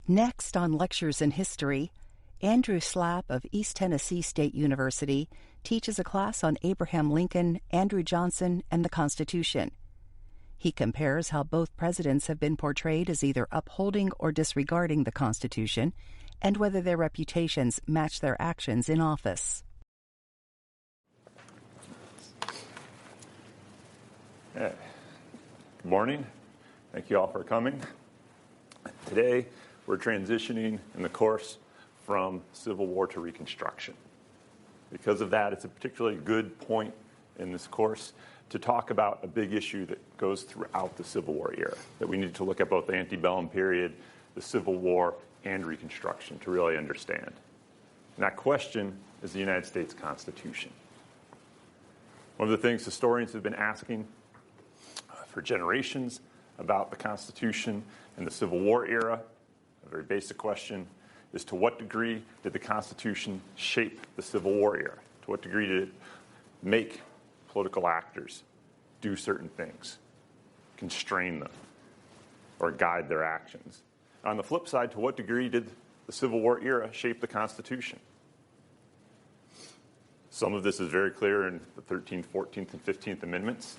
Next on Lectures in History, Andrew Slapp of East Tennessee State University teaches a class on Abraham Lincoln, Andrew Johnson, and the Constitution. He compares how both presidents have been portrayed as either upholding or disregarding the Constitution, and whether their reputations match their actions in office. Hey. Good morning. Thank you all for coming. Today, we're transitioning in the course from Civil War to Reconstruction. Because of that, it's a particularly good point in this course to talk about a big issue that goes throughout the Civil War era, that we need to look at both the antebellum period, the Civil War, and Reconstruction to really understand. And that question is the United States Constitution. One of the things historians have been asking for generations about the Constitution and the Civil War era, a very basic question, is to what degree did the Constitution shape the Civil War era? To what degree did it make political actors do certain things, constrain them, or guide their actions? On the flip side, to what degree did the Civil War era shape the Constitution? Some of this is very clear in the 13th, 14th, and 15th Amendments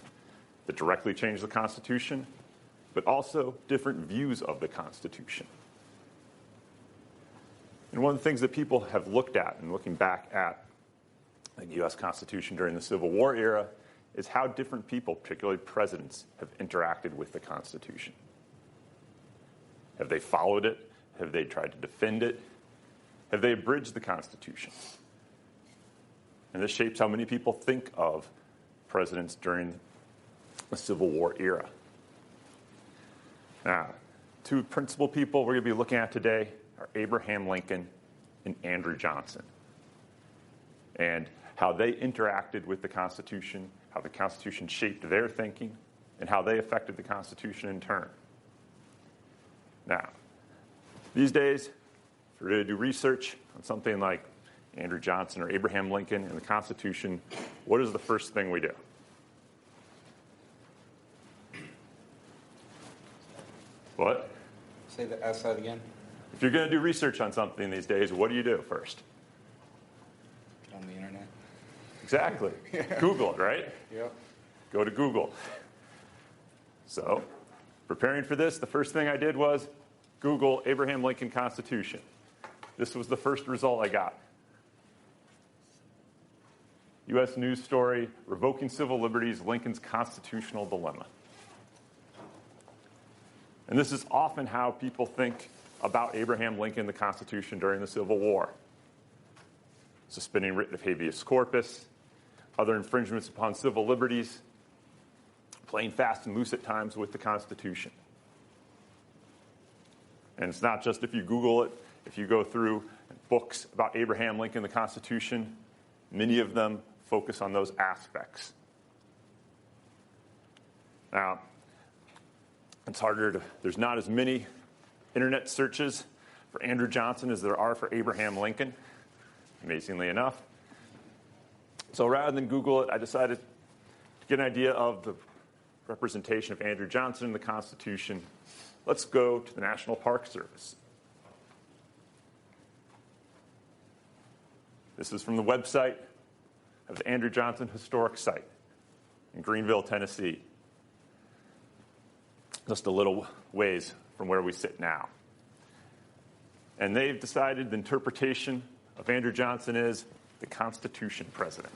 that directly changed the Constitution, but also different views of the Constitution. And one of the things that people have looked at in looking back at the U.S. Constitution during the Civil War era is how different people, particularly presidents, have interacted with the Constitution. Have they followed it? Have they tried to defend it? Have they abridged the Constitution? And this shapes how many people think of presidents during the Civil War era. Now, two principal people we're going to be looking at today are Abraham Lincoln and Andrew Johnson, and how they interacted with the Constitution, how the Constitution shaped their thinking, and how they affected the Constitution in turn. Now, these days, if you're going to do research on something like Andrew Johnson or Abraham Lincoln and the Constitution, what is the first thing we do? What? Say that again. If you're going to do research on something these days, what do you do first? Get on the internet. Exactly. Google it, right? Yep. Go to Google. So, preparing for this, the first thing I did was Google Abraham Lincoln Constitution. This was the first result I got. U.S. news story, Revoking Civil Liberties, Lincoln's Constitutional Dilemma. And this is often how people think about Abraham Lincoln, the Constitution during the Civil War. Suspending writ of habeas corpus, other infringements upon civil liberties, playing fast and loose at times with the Constitution. And it's not just if you Google it, if you go through books about Abraham Lincoln, the Constitution, many of them focus on those aspects. Now, it's there's not as many internet searches for Andrew Johnson as there are for Abraham Lincoln, amazingly enough. So rather than Google it, I decided to get an idea of the representation of Andrew Johnson in the Constitution. Let's go to the National Park Service. This is from the website of the Andrew Johnson Historic Site in Greenville, Tennessee. Just a little ways from where we sit now. And they've decided the interpretation of Andrew Johnson is the Constitution president.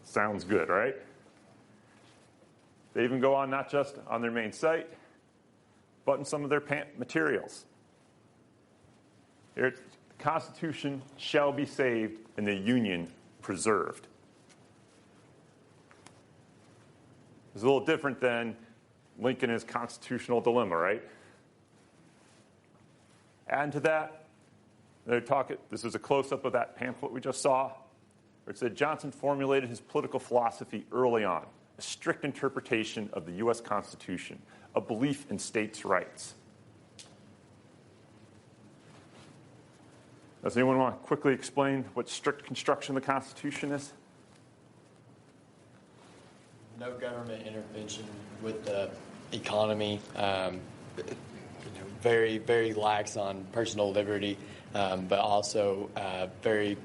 Sounds good, right? They even go on not just on their main site, but in some of their materials. Here, the Constitution shall be saved and the Union preserved. It's a little different than Lincoln and his constitutional dilemma, right? Add to that, this is a close-up of that pamphlet we just saw, where it said Johnson formulated his political philosophy early on, a strict interpretation of the U.S. Constitution, a belief in states' rights. Does anyone want to quickly explain what strict construction of the Constitution is? No government intervention with the economy. very, very lax on personal liberty, but also very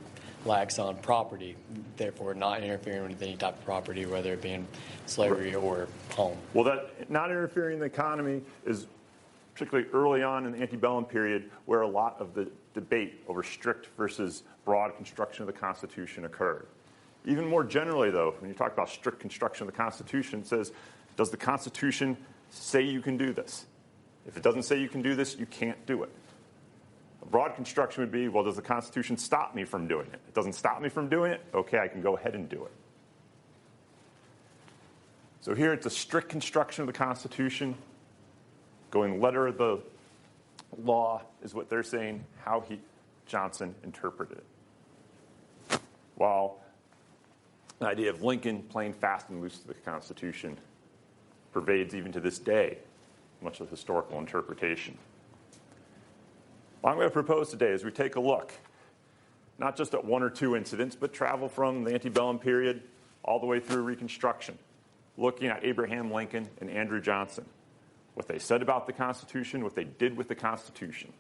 lax on property, therefore not interfering with any type of property, whether it be in slavery or home. Well, that not interfering in the economy is particularly early on in the antebellum period where a lot of the debate over strict versus broad construction of the Constitution occurred. Even more generally, though, when you talk about strict construction of the Constitution, it says, does the Constitution say you can do this? If it doesn't say you can do this, you can't do it. A broad construction would be, well, does the Constitution stop me from doing it? It doesn't stop me from doing it? Okay, I can go ahead and do it. So here it's a strict construction of the Constitution. Going letter of the law is what they're saying, how Johnson interpreted it. While the idea of Lincoln playing fast and loose to the Constitution pervades even to this day much of historical interpretation. What I'm going to propose today is we take a look, not just at one or two incidents, but travel from the antebellum period all the way through Reconstruction, looking at Abraham Lincoln and Andrew Johnson, what they said about the Constitution, what they did with the Constitution.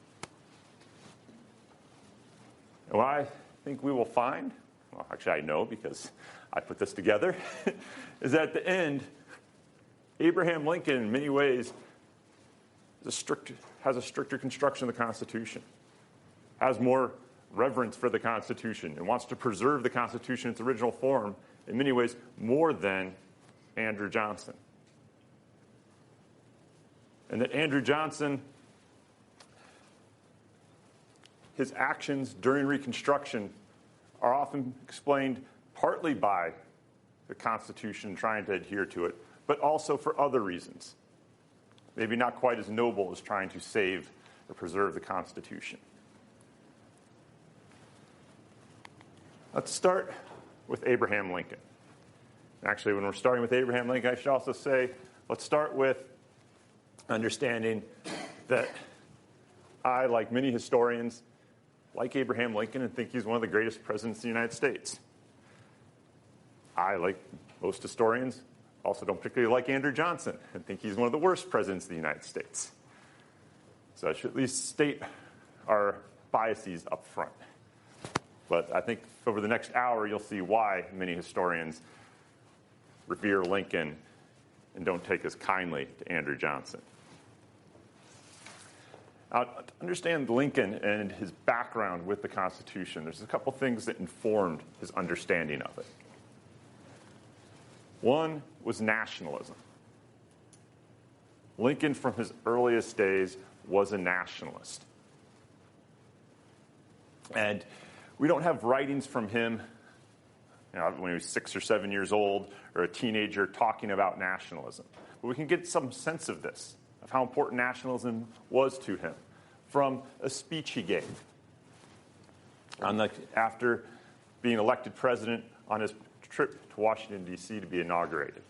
And what I think we will find, well, actually I know because I put this together, is that at the end, Abraham Lincoln in many ways has a stricter construction of the Constitution, has more reverence for the Constitution, and wants to preserve the Constitution in its original form in many ways more than Andrew Johnson. And that Andrew Johnson, his actions during Reconstruction are often explained partly by the Constitution trying to adhere to it, but also for other reasons. Maybe not quite as noble as trying to save or preserve the Constitution. Let's start with Abraham Lincoln. Actually, when we're starting with Abraham Lincoln, I should also say, let's start with understanding that I, like many historians, like Abraham Lincoln and think he's one of the greatest presidents of the United States. I, like most historians, also don't particularly like Andrew Johnson and think he's one of the worst presidents of the United States. So I should at least state our biases up front. But I think over the next hour, you'll see why many historians revere Lincoln and don't take as kindly to Andrew Johnson. Now, to understand Lincoln and his background with the Constitution, there's a couple things that informed his understanding of it. One was nationalism. Lincoln, from his earliest days, was a nationalist. And we don't have writings from him, when he was 6 or 7 years old or a teenager talking about nationalism. But we can get some sense of this, of how important nationalism was to him, from a speech he gave after being elected president on his trip to Washington, D.C. to be inaugurated.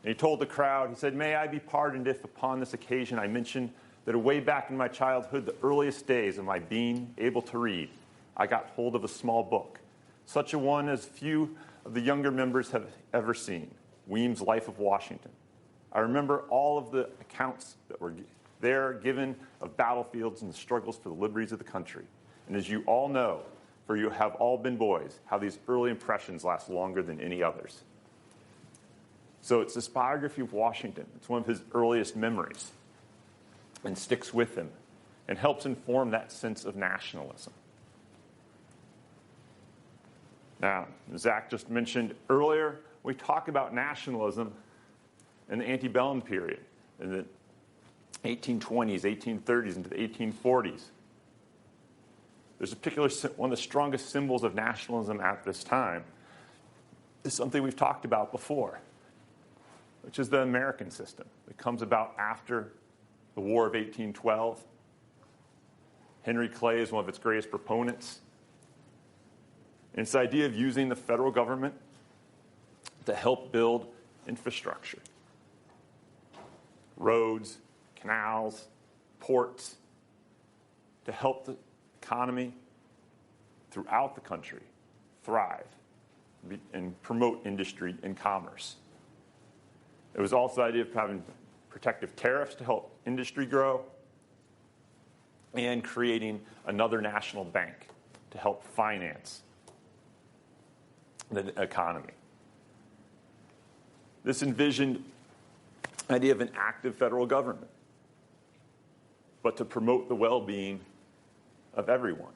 And he told the crowd, he said, "May I be pardoned if upon this occasion I mention that way back in my childhood, the earliest days of my being able to read, I got hold of a small book, such a one as few of the younger members have ever seen, Weem's Life of Washington. I remember all of the accounts that were there given of battlefields and the struggles for the liberties of the country. And as you all know, for you have all been boys, how these early impressions last longer than any others." So it's this biography of Washington. It's one of his earliest memories and sticks with him and helps inform that sense of nationalism. Now, Zach just mentioned earlier, we talk about nationalism in the antebellum period, in the 1820s, 1830s, into the 1840s. There's a particular, one of the strongest symbols of nationalism at this time is something we've talked about before, which is the American system. It comes about after the War of 1812. Henry Clay is one of its greatest proponents. And it's the idea of using the federal government to help build infrastructure. Roads, canals, ports, to help the economy throughout the country thrive and promote industry and commerce. It was also the idea of having protective tariffs to help industry grow and creating another national bank to help finance the economy. This envisioned the idea of an active federal government, but to promote the well-being of everyone.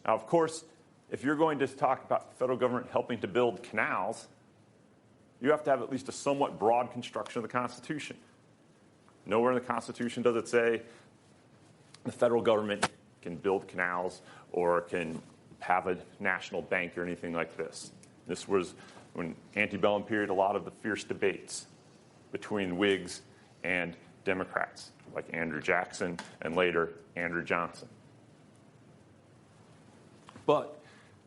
Now, of course, if you're going to talk about the federal government helping to build canals, you have to have at least a somewhat broad construction of the Constitution. Nowhere in the Constitution does it say the federal government can build canals or can have a national bank or anything like this. This was, when antebellum period, a lot of the fierce debates between Whigs and Democrats, like Andrew Jackson and later Andrew Johnson. But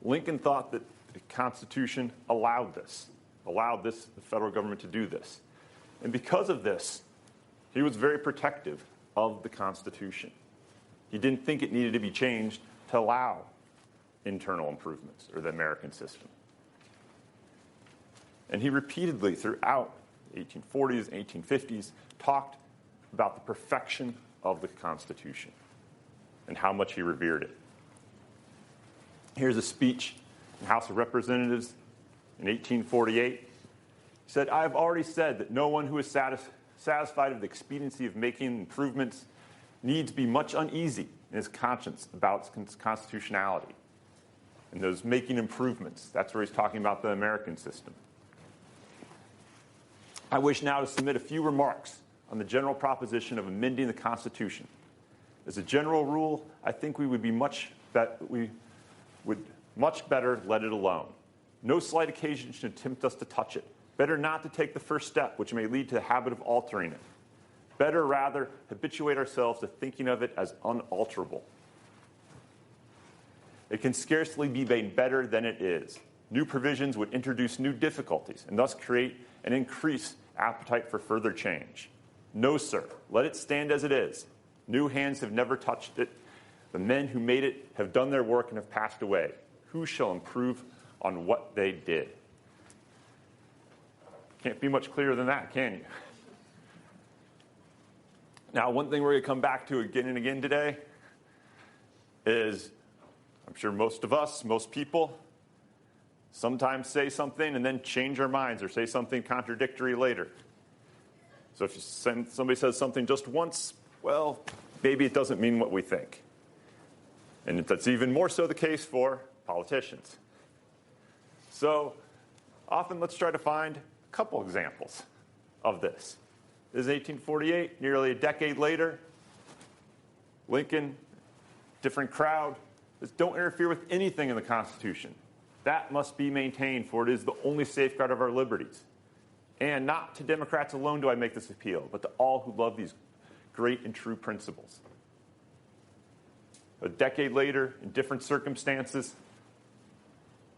Lincoln thought that the Constitution allowed the federal government to do this. And because of this, he was very protective of the Constitution. He didn't think it needed to be changed to allow internal improvements or the American system. And he repeatedly, throughout the 1840s and 1850s, talked about the perfection of the Constitution and how much he revered it. Here's a speech in the House of Representatives in 1848. He said, "I have already said that no one who is satisfied of the expediency of making improvements needs be much uneasy in his conscience about its constitutionality." And those making improvements, that's where he's talking about the American system. I wish now to submit a few remarks on the general proposition of amending the Constitution. As a general rule, I think we would much better let it alone. No slight occasion should tempt us to touch it. Better not to take the first step, which may lead to the habit of altering it. Better, rather, habituate ourselves to thinking of it as unalterable. It can scarcely be made better than it is. New provisions would introduce new difficulties and thus create and increase appetite for further change. No, sir, let it stand as it is. New hands have never touched it. The men who made it have done their work and have passed away. Who shall improve on what they did? Can't be much clearer than that, can you? Now, one thing we're going to come back to again and again today is, I'm sure most of us, most people, sometimes say something and then change our minds or say something contradictory later. So if somebody says something just once, well, maybe it doesn't mean what we think. And that's even more so the case for politicians. So often let's try to find a couple examples of this. This is 1848, nearly a decade later. Lincoln, different crowd, says, don't interfere with anything in the Constitution. That must be maintained, for it is the only safeguard of our liberties. And not to Democrats alone do I make this appeal, but to all who love these great and true principles. A decade later, in different circumstances,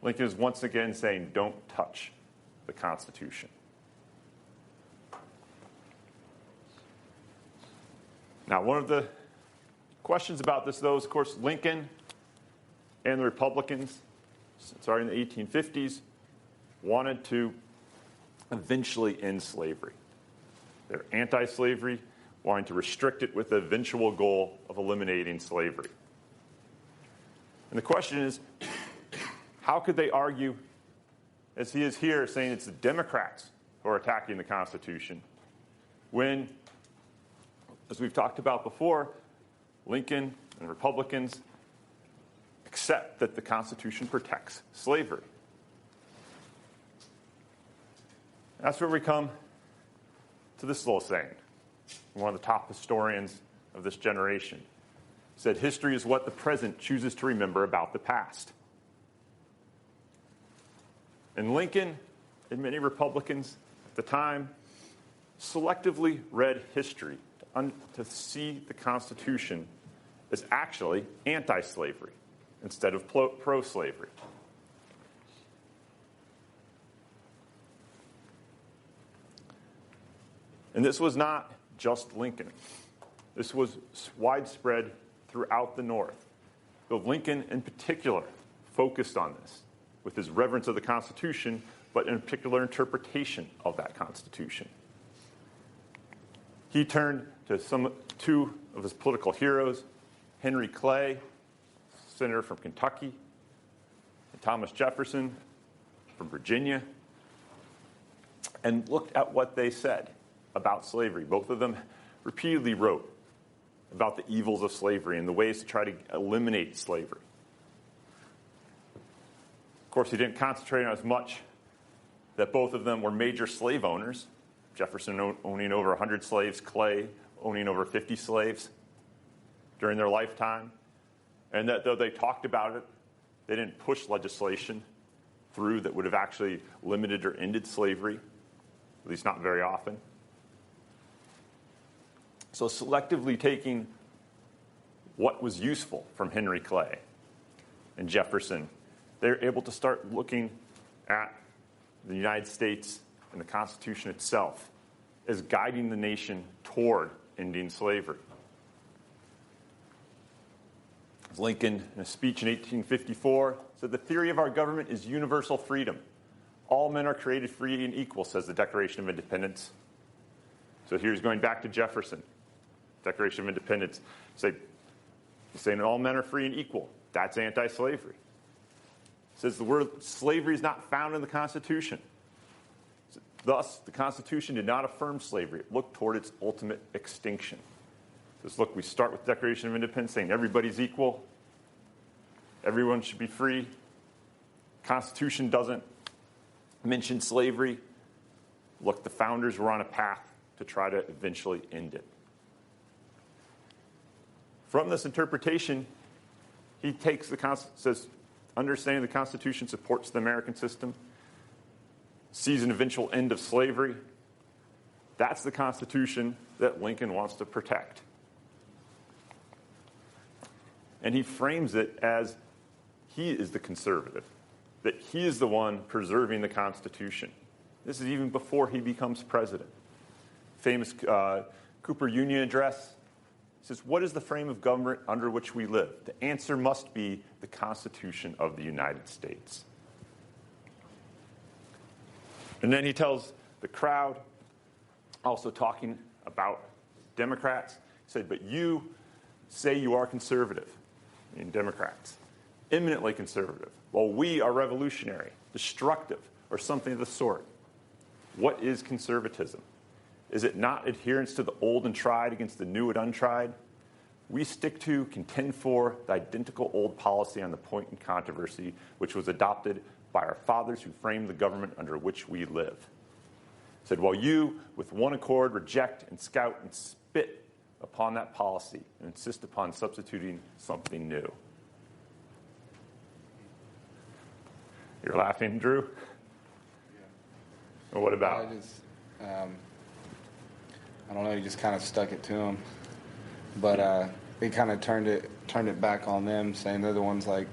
Lincoln is once again saying, don't touch the Constitution. Now, one of the questions about this, though, is, of course, Lincoln and the Republicans, starting in the 1850s, wanted to eventually end slavery. They're anti-slavery, wanting to restrict it with the eventual goal of eliminating slavery. And the question is, how could they argue, as he is here, saying it's the Democrats who are attacking the Constitution, when, as we've talked about before, Lincoln and Republicans accept that the Constitution protects slavery? That's where we come to this little saying. One of the top historians of this generation said, history is what the present chooses to remember about the past. And Lincoln and many Republicans at the time selectively read history to see the Constitution as actually anti-slavery instead of pro-slavery. And this was not just Lincoln. This was widespread throughout the North. But Lincoln, in particular, focused on this with his reverence of the Constitution, but in a particular interpretation of that Constitution. He turned to some two of his political heroes, Henry Clay, senator from Kentucky, and Thomas Jefferson from Virginia, and looked at what they said about slavery. Both of them repeatedly wrote about the evils of slavery and the ways to try to eliminate slavery. Of course, he didn't concentrate on as much that both of them were major slave owners, Jefferson owning over 100 slaves, Clay owning over 50 slaves during their lifetime, and that though they talked about it, they didn't push legislation through that would have actually limited or ended slavery, at least not very often. So selectively taking what was useful from Henry Clay and Jefferson, they're able to start looking at the United States and the Constitution itself as guiding the nation toward ending slavery. Lincoln, in a speech in 1854, said, "The theory of our government is universal freedom. All men are created free and equal," says the Declaration of Independence. So here's going back to Jefferson, Declaration of Independence. He's saying all men are free and equal. That's anti-slavery. It says the word slavery is not found in the Constitution. Thus, the Constitution did not affirm slavery. It looked toward its ultimate extinction. It says, look, we start with the Declaration of Independence saying everybody's equal. Everyone should be free. Constitution doesn't mention slavery. Look, the founders were on a path to try to eventually end it. From this interpretation, he takes says, understanding the Constitution supports the American system, sees an eventual end of slavery. That's the Constitution that Lincoln wants to protect. And he frames it as he is the conservative, that he is the one preserving the Constitution. This is even before he becomes president. Famous Cooper Union address says, what is the frame of government under which we live? The answer must be the Constitution of the United States. And then he tells the crowd, also talking about Democrats, he said, but you say you are conservative, meaning Democrats, eminently conservative, while we are revolutionary, destructive, or something of the sort. What is conservatism? Is it not adherence to the old and tried against the new and untried? We stick to, contend for, the identical old policy on the point in controversy, which was adopted by our fathers who framed the government under which we live. It said, while you, with one accord, reject and scout and spit upon that policy and insist upon substituting something new. You're laughing, Drew? Yeah. Well, what about? I don't know. He just kind of stuck it to him, but he kind of turned it back on them, saying they're the ones like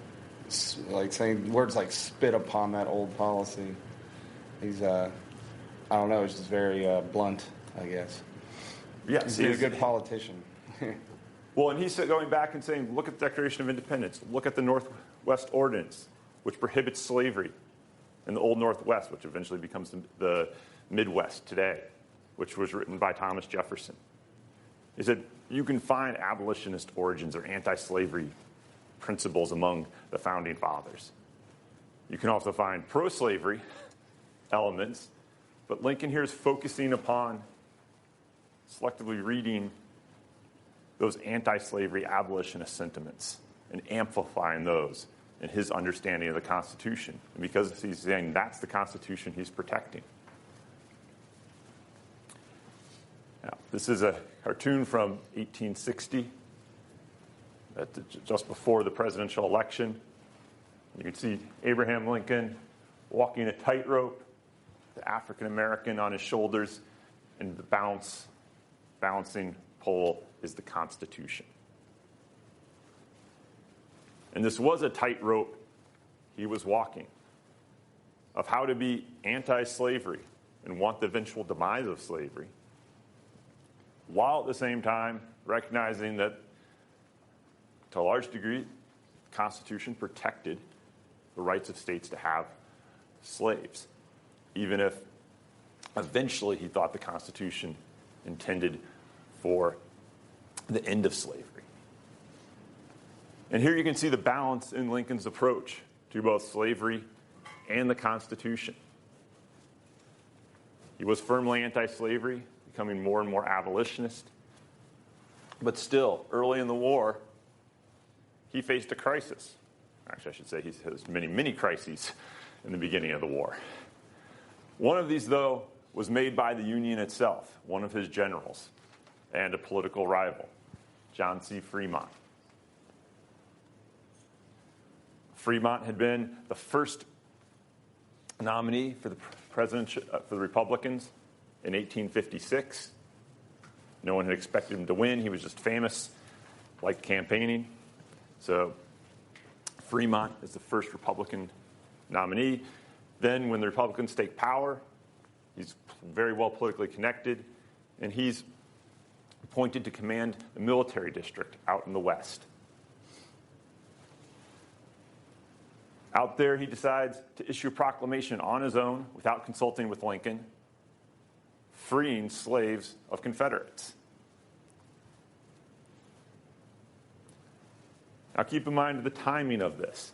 saying words like "spit upon that old policy." He's I don't know. It's just very blunt, I guess. Yes, he's a good politician. Well, and he's going back and saying, look at the Declaration of Independence. Look at the Northwest Ordinance, which prohibits slavery in the Old Northwest, which eventually becomes the Midwest today, which was written by Thomas Jefferson. He said, you can find abolitionist origins or anti-slavery principles among the founding fathers. You can also find pro-slavery elements, but Lincoln here is focusing upon selectively reading those anti-slavery abolitionist sentiments and amplifying those in his understanding of the Constitution. And because he's saying that's the Constitution he's protecting. Now, this is a cartoon from 1860, just before the presidential election. You can see Abraham Lincoln walking a tightrope, the African American on his shoulders, and the balancing pole is the Constitution. And this was a tightrope he was walking of how to be anti-slavery and want the eventual demise of slavery, while at the same time recognizing that, to a large degree, the Constitution protected the rights of states to have slaves, even if eventually he thought the Constitution intended for the end of slavery. And here you can see the balance in Lincoln's approach to both slavery and the Constitution. He was firmly anti-slavery, becoming more and more abolitionist. But still, early in the war, he faced a crisis. Actually, I should say he has many, many crises in the beginning of the war. One of these, though, was made by the Union itself, one of his generals and a political rival, John C. Fremont. Fremont had been the first nominee for the for the Republicans in 1856. No one had expected him to win. He was just famous, liked campaigning. So Fremont is the first Republican nominee. Then when the Republicans take power, he's very well politically connected, and he's appointed to command the military district out in the West. Out there, he decides to issue a proclamation on his own, without consulting with Lincoln, freeing slaves of Confederates. Now keep in mind the timing of this.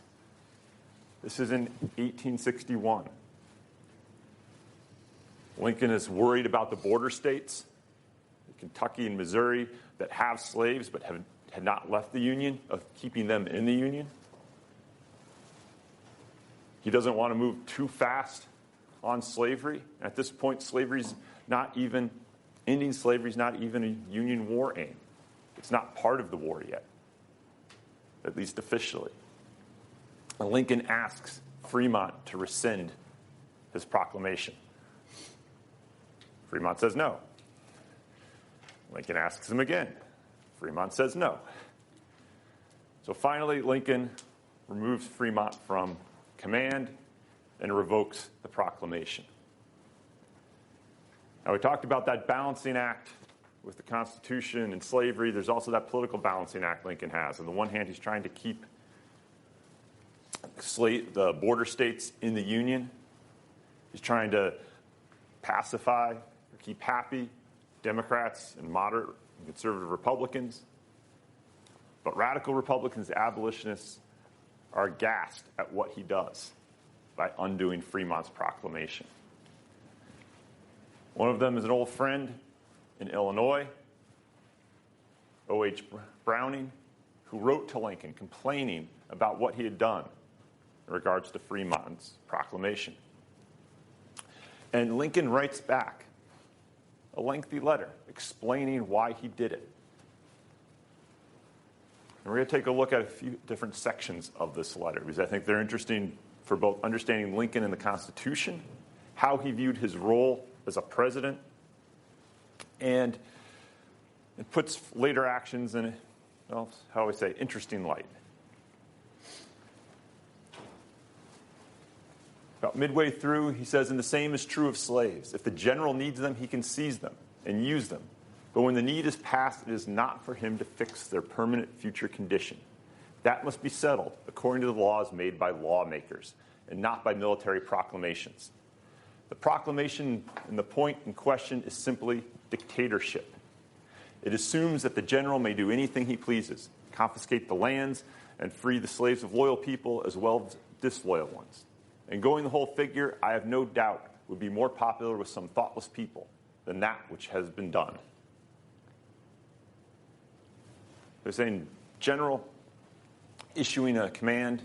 This is in 1861. Lincoln is worried about the border states, Kentucky and Missouri, that have slaves but had not left the Union, of keeping them in the Union. He doesn't want to move too fast on slavery. At this point, ending slavery is not even a Union war aim. It's not part of the war yet, at least officially. And Lincoln asks Fremont to rescind his proclamation. Fremont says no. Lincoln asks him again. Fremont says no. So finally, Lincoln removes Fremont from command and revokes the proclamation. Now, we talked about that balancing act with the Constitution and slavery. There's also that political balancing act Lincoln has. On the one hand, he's trying to keep the border states in the Union. He's trying to pacify or keep happy Democrats and moderate and conservative Republicans. But radical Republicans, abolitionists, are aghast at what he does by undoing Fremont's proclamation. One of them is an old friend in Illinois, O.H. Browning, who wrote to Lincoln complaining about what he had done in regards to Fremont's proclamation. And Lincoln writes back a lengthy letter explaining why he did it. And we're going to take a look at a few different sections of this letter, because I think they're interesting for both understanding Lincoln and the Constitution, how he viewed his role as a president, and it puts later actions in, well, how do I say, interesting light. About midway through, he says, and the same is true of slaves. If the general needs them, he can seize them and use them. But when the need is past, it is not for him to fix their permanent future condition. That must be settled according to the laws made by lawmakers and not by military proclamations. The proclamation and the point in question is simply dictatorship. It assumes that the general may do anything he pleases, confiscate the lands, and free the slaves of loyal people as well as disloyal ones. And going the whole figure, I have no doubt, would be more popular with some thoughtless people than that which has been done. They're saying general issuing a command,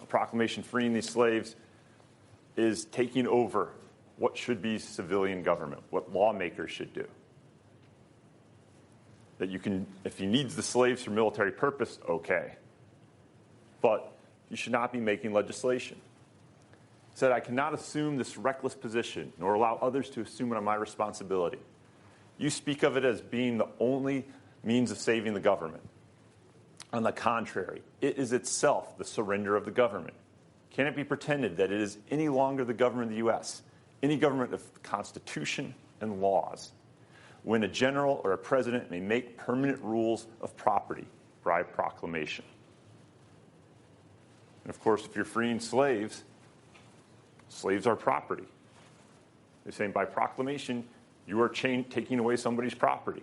a proclamation freeing these slaves, is taking over what should be civilian government, what lawmakers should do. That you can, if he needs the slaves for military purpose, okay. But you should not be making legislation. He said, I cannot assume this reckless position, nor allow others to assume it on my responsibility. You speak of it as being the only means of saving the government. On the contrary, it is itself the surrender of the government. Can it be pretended that it is any longer the government of the U.S., any government of the Constitution and laws, when a general or a president may make permanent rules of property by proclamation? And of course, if you're freeing slaves, slaves are property. They're saying by proclamation, you are taking away somebody's property.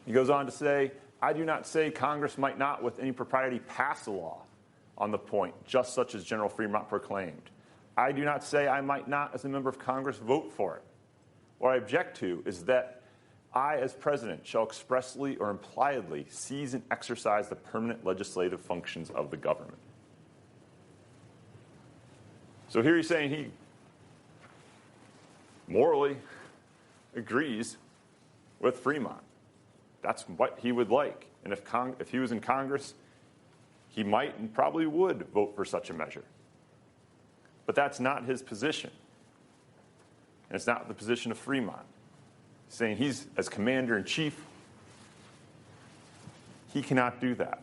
He goes on to say, I do not say Congress might not with any propriety pass a law on the point, just such as General Fremont proclaimed. I do not say I might not, as a member of Congress, vote for it. What I object to is that I, as president, shall expressly or impliedly seize and exercise the permanent legislative functions of the government. So here he's saying he morally agrees with Fremont. That's what he would like. And if he was in Congress, he might and probably would vote for such a measure. But that's not his position. And it's not the position of Fremont. He's saying he's, as commander-in-chief, he cannot do that.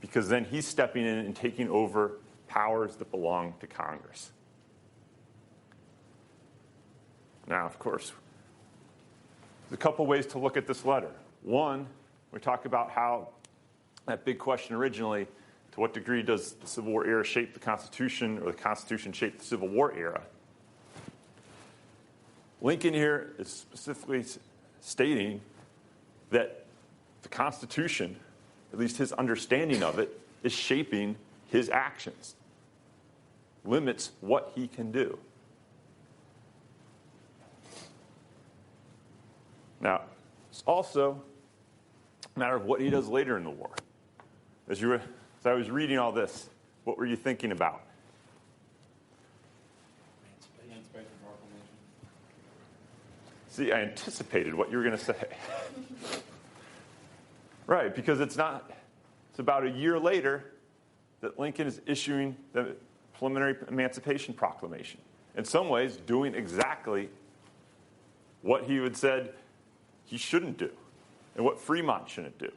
Because then he's stepping in and taking over powers that belong to Congress. Now, of course, there's a couple ways to look at this letter. One, we talk about how that big question originally, to what degree does the Civil War era shape the Constitution, or the Constitution shape the Civil War era? Lincoln here is specifically stating that the Constitution, at least his understanding of it, is shaping his actions, limits what he can do. Now, it's also a matter of what he does later in the war. As I was reading all this, what were you thinking about? Emancipation Proclamation. See, I anticipated what you were going to say. Right, because it's about a year later that Lincoln is issuing the preliminary Emancipation Proclamation. In some ways, doing exactly what he had said he shouldn't do and what Fremont shouldn't do.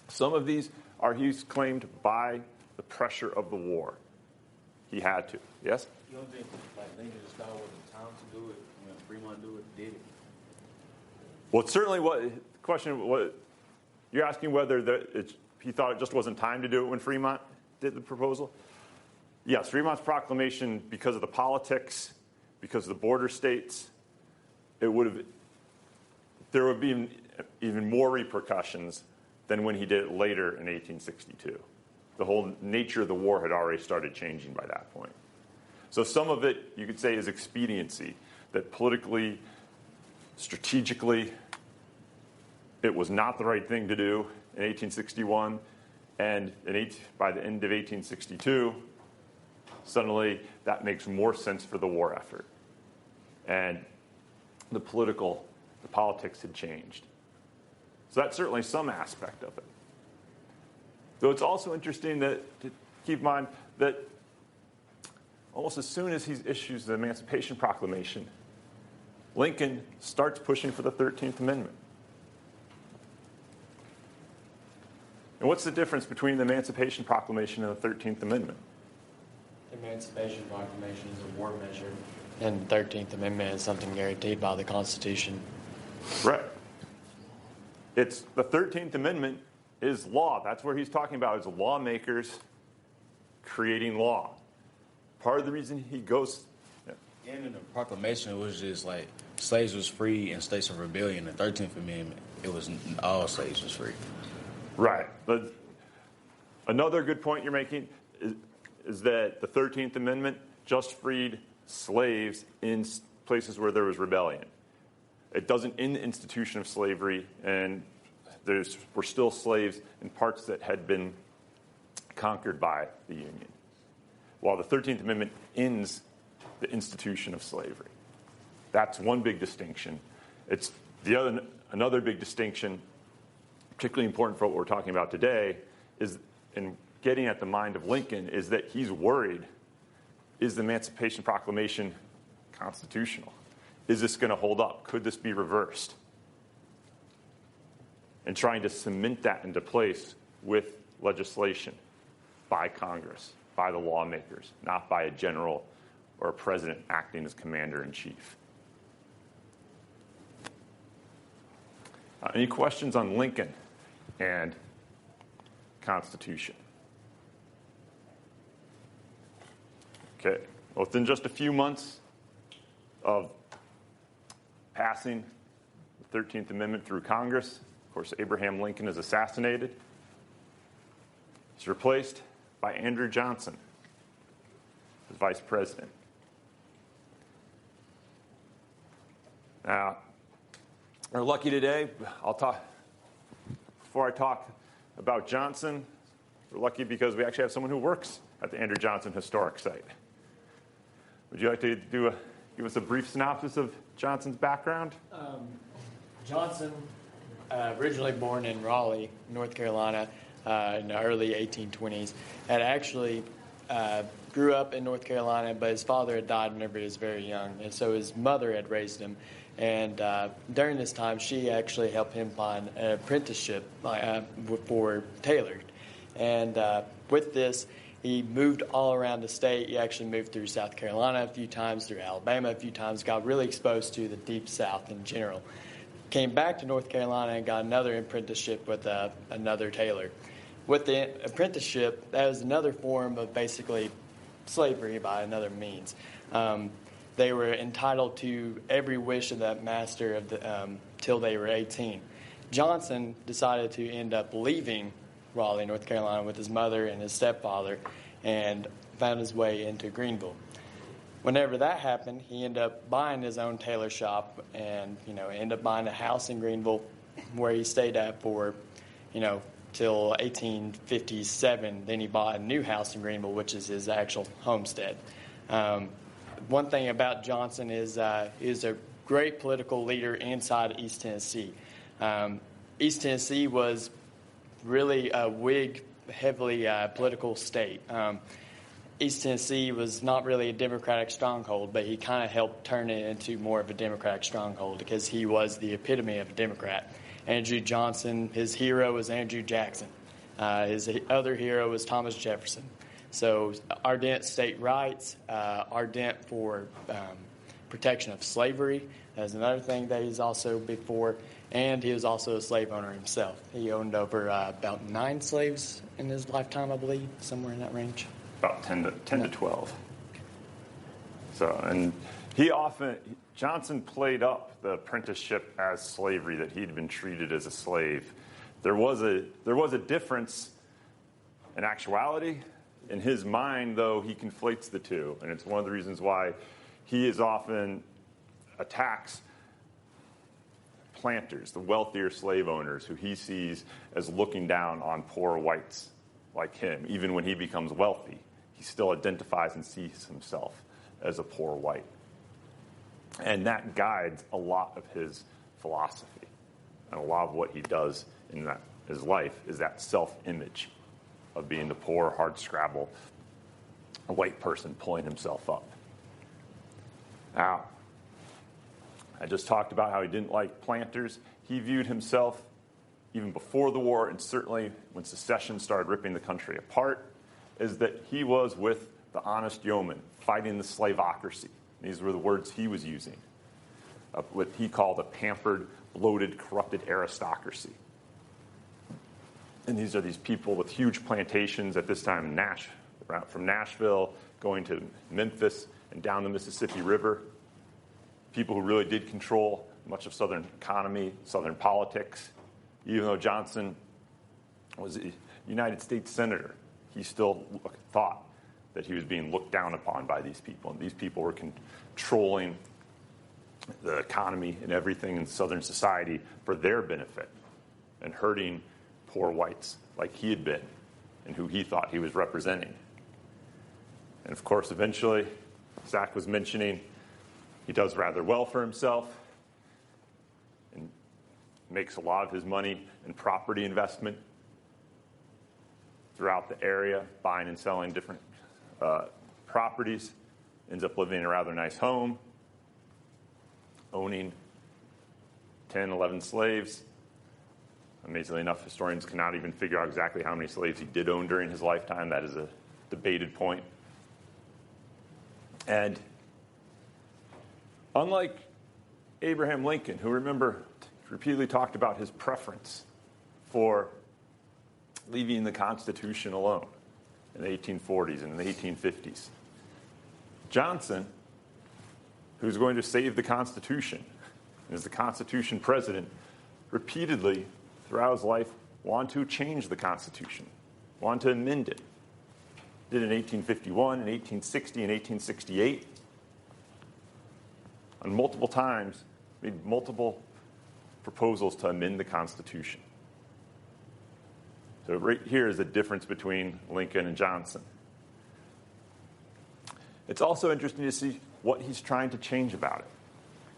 Some of these he's claimed by the pressure of the war. He had to. Yes? You don't think like Lincoln just thought it was the time to do it when Fremont did it? Well, it's certainly the question, you're asking whether he thought it just wasn't time to do it when Fremont did the proposal? Yes, Fremont's proclamation, because of the politics, because of the border states, there would be even more repercussions than when he did it later in 1862. The whole nature of the war had already started changing by that point. So some of it, you could say, is expediency, that politically, strategically, it was not the right thing to do in 1861, and by the end of 1862, suddenly that makes more sense for the war effort. And the politics had changed. So that's certainly some aspect of it. Though it's also interesting to keep in mind that almost as soon as he issues the Emancipation Proclamation, Lincoln starts pushing for the 13th Amendment. And what's the difference between the Emancipation Proclamation and the 13th Amendment? The Emancipation Proclamation is a war measure, and the 13th Amendment is something guaranteed by the Constitution. Right. The 13th Amendment is law. That's where he's talking about, is lawmakers creating law. Part of the reason he goes... Yeah. And in the proclamation, it was just like slaves was free in states of rebellion. The 13th Amendment, it was all slaves was free. Right. But another good point you're making is that the 13th Amendment just freed slaves in places where there was rebellion. It doesn't end the institution of slavery, and were still slaves in parts that had been conquered by the Union, while the 13th Amendment ends the institution of slavery. That's one big distinction. It's another big distinction, particularly important for what we're talking about today, is in getting at the mind of Lincoln, is that he's worried, is the Emancipation Proclamation constitutional? Is this going to hold up? Could this be reversed? And trying to cement that into place with legislation by Congress, by the lawmakers, not by a general or a president acting as commander-in-chief. Any questions on Lincoln and Constitution? Okay. Well, within just a few months of passing the 13th Amendment through Congress, of course, Abraham Lincoln is assassinated. He's replaced by Andrew Johnson as vice president. Now, we're lucky today. Before I talk about Johnson, we're lucky because we actually have someone who works at the Andrew Johnson Historic Site. Would you like to give us a brief synopsis of Johnson's background? Johnson, originally born in Raleigh, North Carolina, in the early 1820s, had actually grew up in North Carolina, but his father had died whenever he was very young, and so his mother had raised him. And during this time, she actually helped him find an apprenticeship for tailor. And with this, he moved all around the state. He actually moved through South Carolina a few times, through Alabama a few times, got really exposed to the Deep South in general. Came back to North Carolina and got another apprenticeship with another tailor. With the apprenticeship, that was another form of basically slavery by another means. They were entitled to every wish of that master till they were 18. Johnson decided to end up leaving Raleigh, North Carolina, with his mother and his stepfather, and found his way into Greenville. Whenever that happened, he ended up buying his own tailor shop, and ended up buying a house in Greenville, where he stayed at for, till 1857. Then he bought a new house in Greenville, which is his actual homestead. One thing about Johnson is he was a great political leader inside East Tennessee. East Tennessee was really a Whig, heavily political state. East Tennessee was not really a Democratic stronghold, but he kind of helped turn it into more of a Democratic stronghold because he was the epitome of a Democrat. Andrew Johnson, his hero was Andrew Jackson. His other hero was Thomas Jefferson. So ardent state rights, ardent for protection of slavery. That's another thing that he's also big for. And he was also a slave owner himself. He owned over about 9 slaves in his lifetime, I believe, somewhere in that range. About 10 to 12. So, and Johnson played up the apprenticeship as slavery, that he'd been treated as a slave. There was a difference in actuality. In his mind, though, he conflates the two, and it's one of the reasons why he is often attacks planters, the wealthier slave owners, who he sees as looking down on poor whites like him. Even when he becomes wealthy, he still identifies and sees himself as a poor white. And that guides a lot of his philosophy, and a lot of what he does in his life is that self-image of being the poor, hard-scrabble white person pulling himself up. Now, I just talked about how he didn't like planters. He viewed himself, even before the war, and certainly when secession started ripping the country apart, is that he was with the honest yeoman, fighting the slavocracy. These were the words he was using, what he called a pampered, bloated, corrupted aristocracy. And these are these people with huge plantations at this time from Nashville going to Memphis and down the Mississippi River. People who really did control much of Southern economy, Southern politics. Even though Johnson was a United States Senator, he still thought that he was being looked down upon by these people. And these people were controlling the economy and everything in Southern society for their benefit and hurting poor whites like he had been and who he thought he was representing. And of course, eventually, Zach was mentioning, he does rather well for himself and makes a lot of his money in property investment throughout the area, buying and selling different properties, ends up living in a rather nice home, owning 10, 11 slaves. Amazingly enough, historians cannot even figure out exactly how many slaves he did own during his lifetime. That is a debated point. And unlike Abraham Lincoln, who, remember, repeatedly talked about his preference for leaving the Constitution alone in the 1840s and in the 1850s, Johnson, who's going to save the Constitution, and as the Constitution president, repeatedly throughout his life wanted to change the Constitution, wanted to amend it. Did in 1851, in 1860, and 1868. And multiple times made multiple proposals to amend the Constitution. So right here is the difference between Lincoln and Johnson. It's also interesting to see what he's trying to change about it.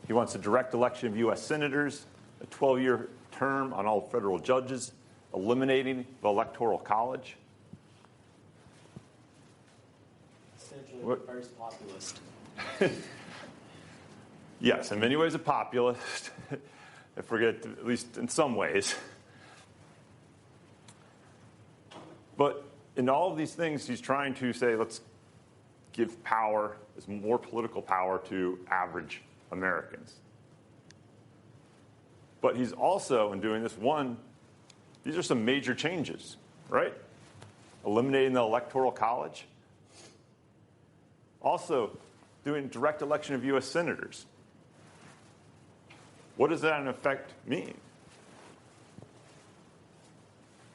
He wants a direct election of U.S. senators, a 12-year term on all federal judges, eliminating the Electoral College. Essentially the first populist. Yes, in many ways a populist, if we're going to, at least in some ways. But in all of these things, he's trying to say, let's give power, as more political power to average Americans. But he's also, in doing this, these are some major changes, right? Eliminating the Electoral College. Also, doing direct election of U.S. senators. What does that in effect mean?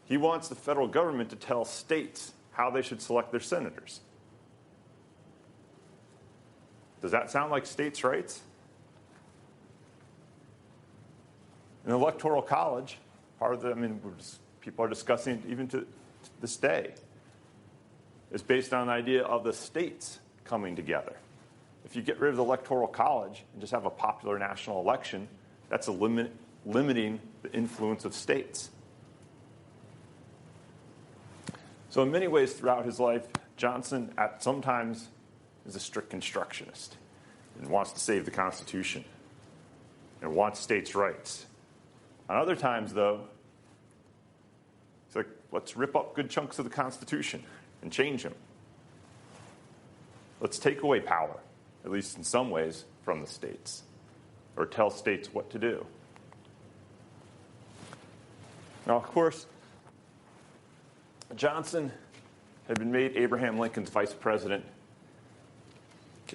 He wants the federal government to tell states how they should select their senators. Does that sound like states' rights? In the Electoral College, part of people are discussing it even to this day, is based on the idea of the states coming together. If you get rid of the Electoral College and just have a popular national election, that's limiting the influence of states. So in many ways throughout his life, Johnson sometimes is a strict constructionist and wants to save the Constitution and wants states' rights. On other times, though, it's like, let's rip up good chunks of the Constitution and change them. Let's take away power, at least in some ways, from the states, or tell states what to do. Now, of course, Johnson had been made Abraham Lincoln's vice president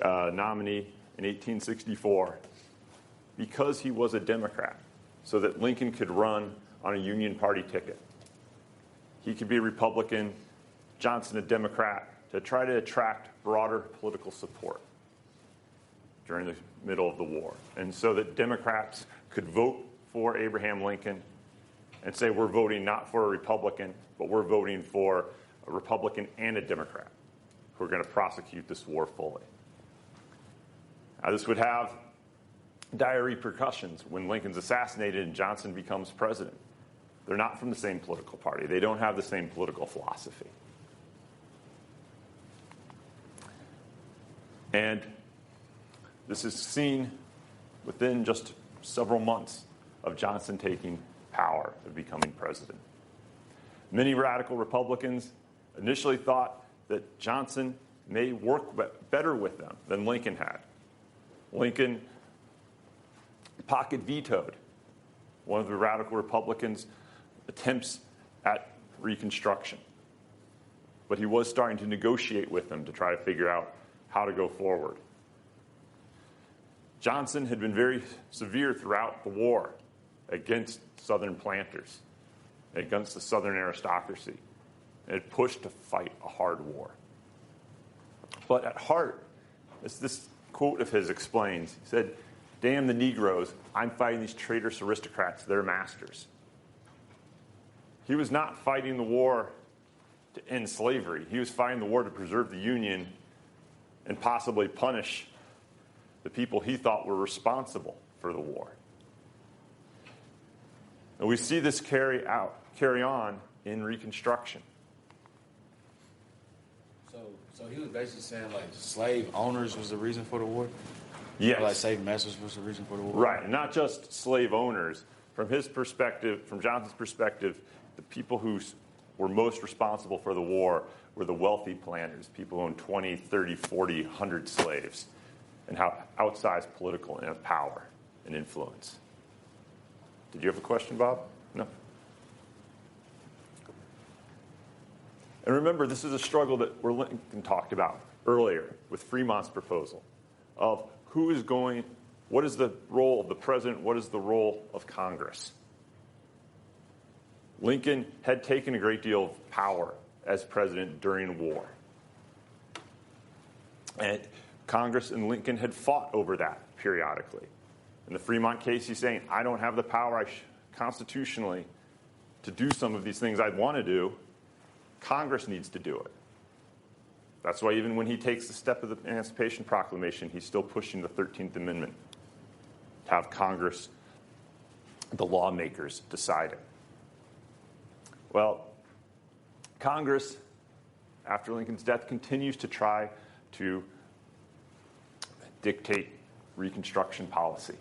nominee in 1864 because he was a Democrat, so that Lincoln could run on a Union Party ticket. He could be a Republican, Johnson a Democrat, to try to attract broader political support during the middle of the war. And so that Democrats could vote for Abraham Lincoln and say, we're voting not for a Republican, but we're voting for a Republican and a Democrat who are going to prosecute this war fully. Now, this would have dire repercussions when Lincoln's assassinated and Johnson becomes president. They're not from the same political party. They don't have the same political philosophy. And this is seen within just several months of Johnson taking power, of becoming president. Many radical Republicans initially thought that Johnson may work better with them than Lincoln had. Lincoln pocket vetoed one of the radical Republicans' attempts at Reconstruction. But he was starting to negotiate with them to try to figure out how to go forward. Johnson had been very severe throughout the war against Southern planters, against the Southern aristocracy, and had pushed to fight a hard war. But at heart, as this quote of his explains, he said, "Damn the Negroes, I'm fighting these traitorous aristocrats, they're masters." He was not fighting the war to end slavery. He was fighting the war to preserve the Union and possibly punish the people he thought were responsible for the war. And we see this carry on in Reconstruction. So he was basically saying like slave owners was the reason for the war? Yes. Or like slave masters was the reason for the war? Right, and not just slave owners. From his perspective, from Johnson's perspective, the people who were most responsible for the war were the wealthy planters, people who owned 20, 30, 40, 100 slaves, and how outsized political power and influence. Did you have a question, Bob? No? And remember, this is a struggle that Lincoln talked about earlier with Fremont's proposal of who is going What is the role of the president? What is the role of Congress? Lincoln had taken a great deal of power as president during war. And Congress and Lincoln had fought over that periodically. In the Fremont case, he's saying, I don't have the power constitutionally to do some of these things I'd want to do. Congress needs to do it. That's why even when he takes the step of the Emancipation Proclamation, he's still pushing the 13th Amendment to have Congress, the lawmakers, decide it. Well, Congress, after Lincoln's death, continues to try to dictate Reconstruction policy.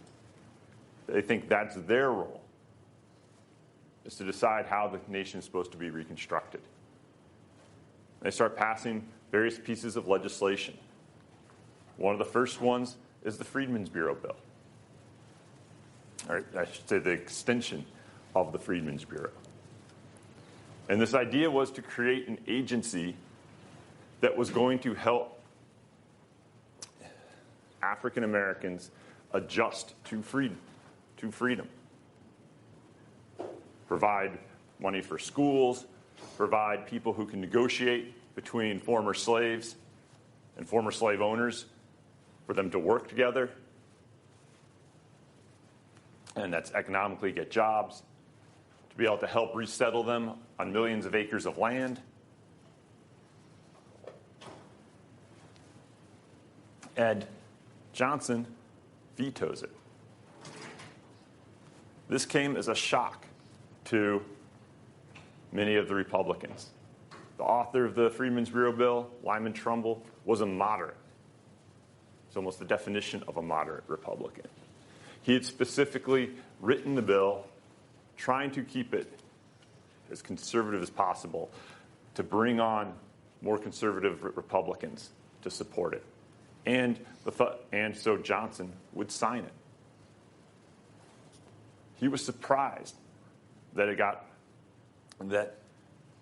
They think that's their role, is to decide how the nation is supposed to be reconstructed. They start passing various pieces of legislation. One of the first ones is the Freedmen's Bureau Bill. Or I should say the extension of the Freedmen's Bureau. And this idea was to create an agency that was going to help African Americans adjust to freedom. Provide money for schools, provide people who can negotiate between former slaves and former slave owners for them to work together. And that's economically get jobs, to be able to help resettle them on millions of acres of land. Ed Johnson vetoes it. This came as a shock to many of the Republicans. The author of the Freedmen's Bureau Bill, Lyman Trumbull, was a moderate. It's almost the definition of a moderate Republican. He had specifically written the bill trying to keep it as conservative as possible to bring on more conservative Republicans to support it. And so Johnson would sign it. He was surprised that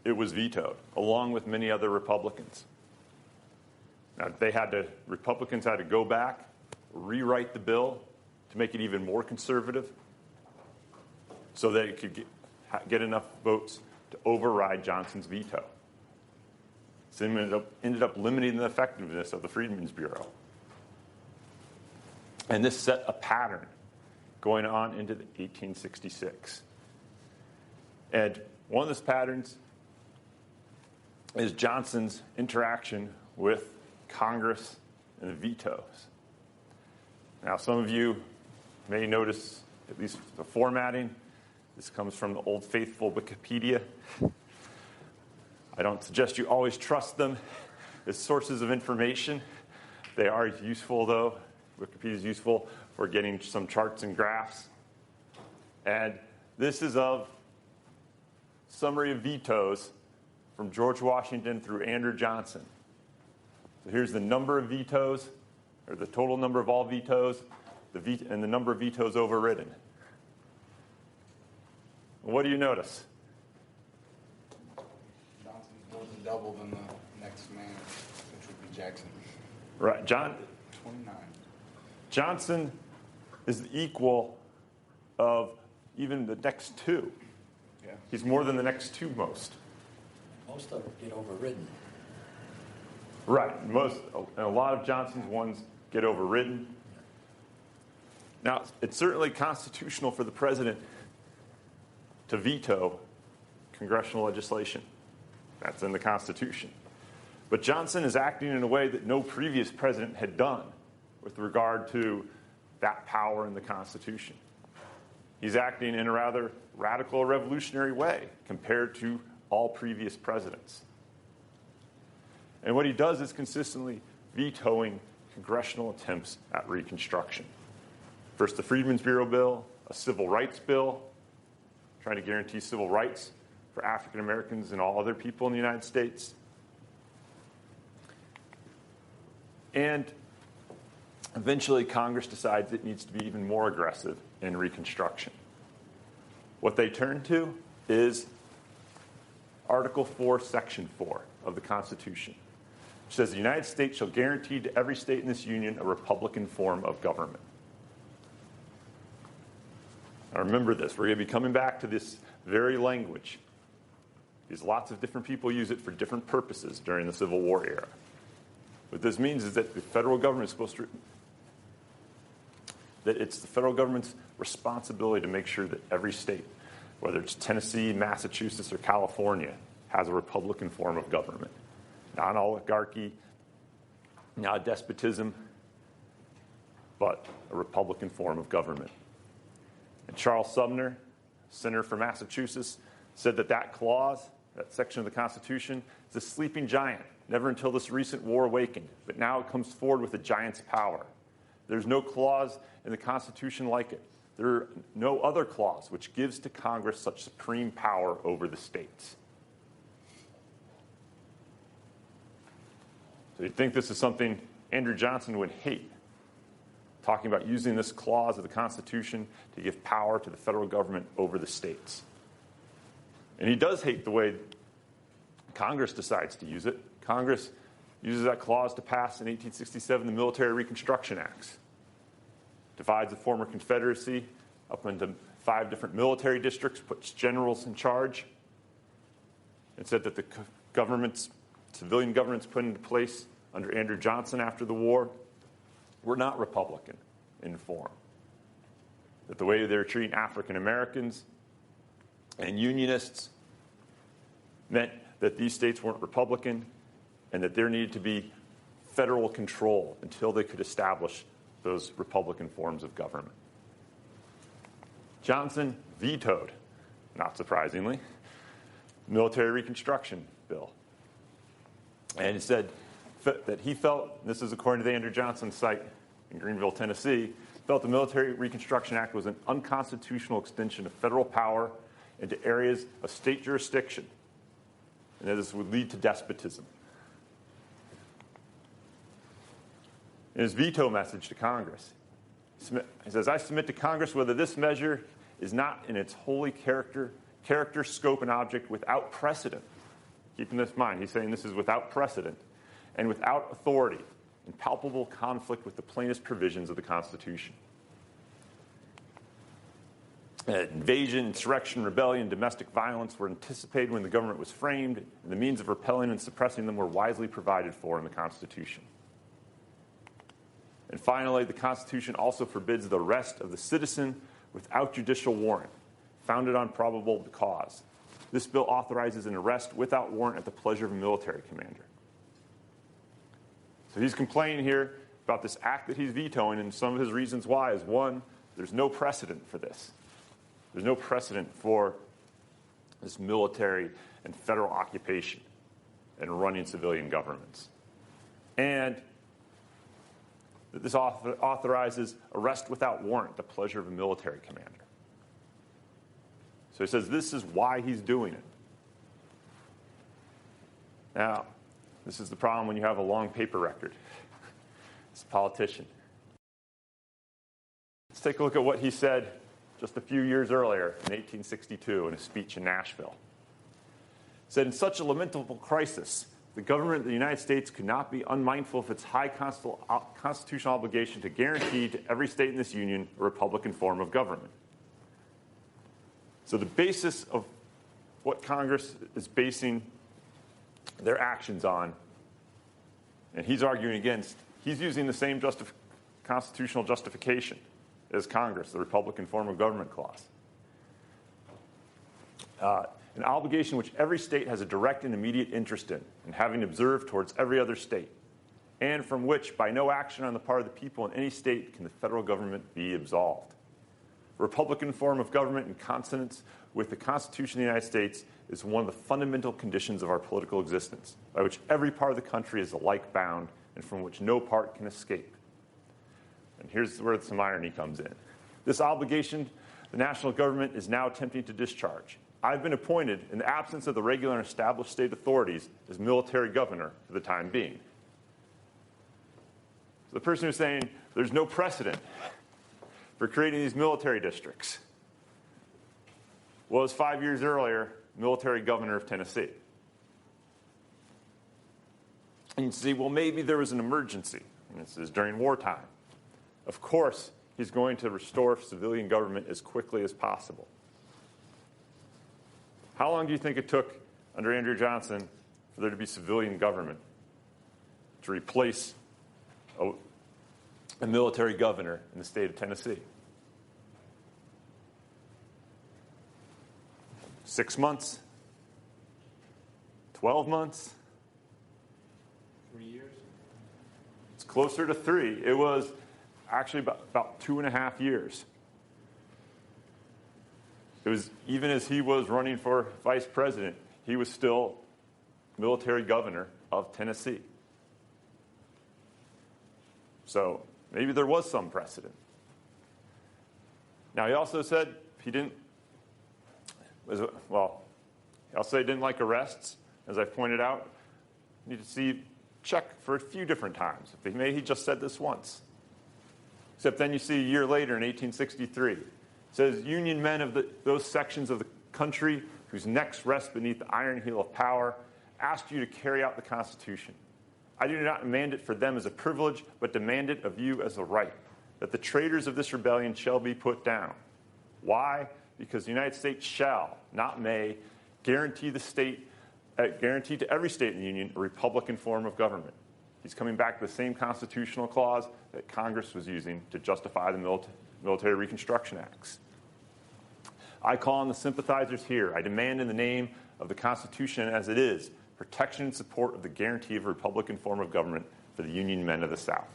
it was vetoed, along with many other Republicans. Now, Republicans had to go back, rewrite the bill to make it even more conservative so that it could get enough votes to override Johnson's veto. So it ended up limiting the effectiveness of the Freedmen's Bureau. And this set a pattern going on into 1866. And one of those patterns is Johnson's interaction with Congress and the vetoes. Now, some of you may notice at least the formatting. This comes from the Old Faithful Wikipedia. I don't suggest you always trust them as sources of information. They are useful, though. Wikipedia is useful for getting some charts and graphs. And this is a summary of vetoes from George Washington through Andrew Johnson. So here's the number of vetoes, or the total number of all vetoes, and the number of vetoes overridden. What do you notice? Johnson's more than double than the next man, which would be Jackson. Right, 29. Johnson is the equal of even the next two. Yeah. He's more than the next two most. Most of them get overridden. Right, and a lot of Johnson's ones get overridden. Now, it's certainly constitutional for the president to veto congressional legislation. That's in the Constitution. But Johnson is acting in a way that no previous president had done with regard to that power in the Constitution. He's acting in a rather radical, revolutionary way compared to all previous presidents. And what he does is consistently vetoing congressional attempts at Reconstruction. First, the Freedmen's Bureau Bill, a civil rights bill, trying to guarantee civil rights for African Americans and all other people in the United States. And eventually, Congress decides it needs to be even more aggressive in Reconstruction. What they turn to is Article 4, Section 4 of the Constitution, which says the United States shall guarantee to every state in this union a republican form of government. Now remember this, we're going to be coming back to this very language, because lots of different people use it for different purposes during the Civil War era. What this means is that the federal government is supposed to, that it's the federal government's responsibility to make sure that every state, whether it's Tennessee, Massachusetts, or California, has a Republican form of government. Not an oligarchy, not despotism, but a Republican form of government. And Charles Sumner, senator for Massachusetts, said that that clause, that section of the Constitution, is a sleeping giant. Never until this recent war awakened, but now it comes forward with a giant's power. There's no clause in the Constitution like it. There are no other clause which gives to Congress such supreme power over the states. So you'd think this is something Andrew Johnson would hate, talking about using this clause of the Constitution to give power to the federal government over the states. And he does hate the way Congress decides to use it. Congress uses that clause to pass in 1867 the Military Reconstruction Acts. Divides the former Confederacy up into 5 different military districts, puts generals in charge, and said that the civilian governments put into place under Andrew Johnson after the war were not Republican in form. That the way they were treating African Americans and Unionists meant that these states weren't Republican and that there needed to be federal control until they could establish those Republican forms of government. Johnson vetoed, not surprisingly, the Military Reconstruction Bill. And he said that he felt, this is according to the Andrew Johnson site in Greenville, Tennessee, felt the Military Reconstruction Act was an unconstitutional extension of federal power into areas of state jurisdiction, and that this would lead to despotism. In his veto message to Congress, he says, I submit to Congress whether this measure is not in its holy character, scope, and object without precedent. Keeping this in mind, he's saying this is without precedent and without authority, in palpable conflict with the plainest provisions of the Constitution. Invasion, insurrection, rebellion, domestic violence were anticipated when the government was framed, and the means of repelling and suppressing them were wisely provided for in the Constitution. And finally, the Constitution also forbids the arrest of the citizen without judicial warrant, founded on probable cause. This bill authorizes an arrest without warrant at the pleasure of a military commander. So he's complaining here about this act that he's vetoing, and some of his reasons why is, one, there's no precedent for this. There's no precedent for this military and federal occupation and running civilian governments. And that this authorizes arrest without warrant at the pleasure of a military commander. So he says this is why he's doing it. Now, this is the problem when you have a long paper record as a politician. Let's take a look at what he said just a few years earlier in 1862 in a speech in Nashville. He said, in such a lamentable crisis, the government of the United States could not be unmindful of its high constitutional obligation to guarantee to every state in this union a Republican form of government. So the basis of what Congress is basing their actions on, and he's arguing against, he's using the same constitutional justification as Congress, the Republican form of government clause. An obligation which every state has a direct and immediate interest in, and having observed towards every other state, and from which, by no action on the part of the people in any state, can the federal government be absolved. A Republican form of government in consonance with the Constitution of the United States is one of the fundamental conditions of our political existence, by which every part of the country is alike bound, and from which no part can escape. And here's where some irony comes in. This obligation the national government is now attempting to discharge. I've been appointed, in the absence of the regular and established state authorities, as military governor for the time being. So the person who's saying there's no precedent for creating these military districts was 5 years earlier military governor of Tennessee. And you see, well, maybe there was an emergency, and this is during wartime. Of course, he's going to restore civilian government as quickly as possible. How long do you think it took under Andrew Johnson for there to be civilian government to replace a military governor in the state of Tennessee? 6 months? 12 months? 3 years? It's closer to 3. It was actually about 2.5 years. It was, even as he was running for vice president, he was still military governor of Tennessee. So maybe there was some precedent. Now, he also said he didn't, well, he also didn't like arrests. As I pointed out, you need to check for a few different times. Maybe he just said this once. Except then you see a year later in 1863, it says, Union men of those sections of the country whose necks rest beneath the iron heel of power asked you to carry out the Constitution. I do not demand it for them as a privilege, but demand it of you as a right, that the traitors of this rebellion shall be put down. Why? Because the United States shall, not may, guarantee to every state in the Union a republican form of government. He's coming back to the same constitutional clause that Congress was using to justify the military Reconstruction Acts. I call on the sympathizers here. I demand in the name of the Constitution as it is, protection and support of the guarantee of a republican form of government for the Union men of the South.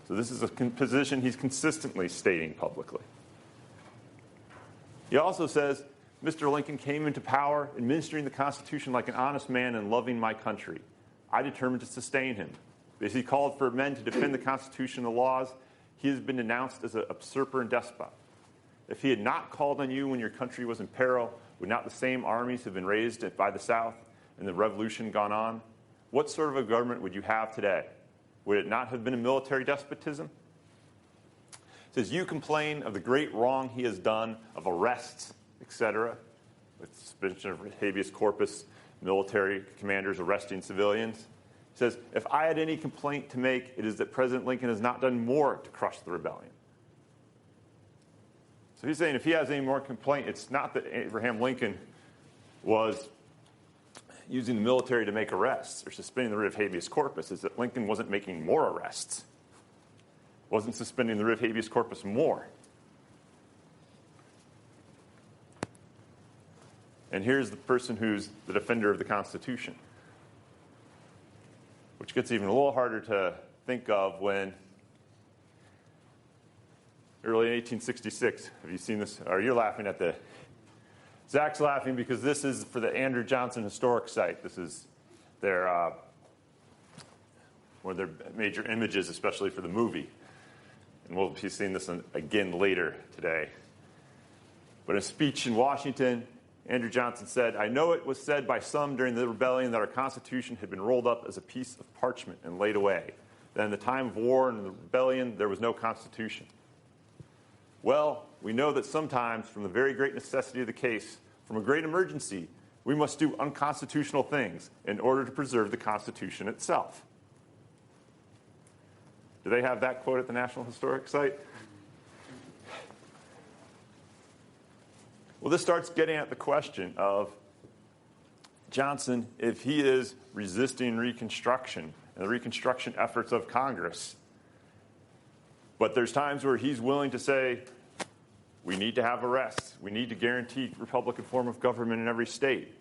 So this is a position he's consistently stating publicly. He also says, Mr. Lincoln came into power administering the Constitution like an honest man and loving my country. I determined to sustain him. As he called for men to defend the Constitution and the laws, he has been denounced as a usurper and despot. If he had not called on you when your country was in peril, would not the same armies have been raised by the South and the revolution gone on? What sort of a government would you have today? Would it not have been a military despotism? It says, you complain of the great wrong he has done, of arrests, etc., with suspension of habeas corpus, military commanders arresting civilians. He says, if I had any complaint to make, it is that President Lincoln has not done more to crush the rebellion. So he's saying if he has any more complaint, it's not that Abraham Lincoln was using the military to make arrests or suspending the writ of habeas corpus, it's that Lincoln wasn't making more arrests, wasn't suspending the writ of habeas corpus more. And here's the person who's the defender of the Constitution, which gets even a little harder to think of when early 1866. Have you seen this? Or you're laughing at the... Zach's laughing because this is for the Andrew Johnson Historic Site. This is their one of their major images, especially for the movie. And we'll be seeing this again later today. But in a speech in Washington, Andrew Johnson said, I know it was said by some during the rebellion that our Constitution had been rolled up as a piece of parchment and laid away. That in the time of war and the rebellion, there was no Constitution. Well, we know that sometimes, from the very great necessity of the case, from a great emergency, we must do unconstitutional things in order to preserve the Constitution itself. Do they have that quote at the National Historic Site? Well, this starts getting at the question of Johnson, if he is resisting Reconstruction and the Reconstruction efforts of Congress, but there's times where he's willing to say, we need to have arrests. We need to guarantee Republican form of government in every state.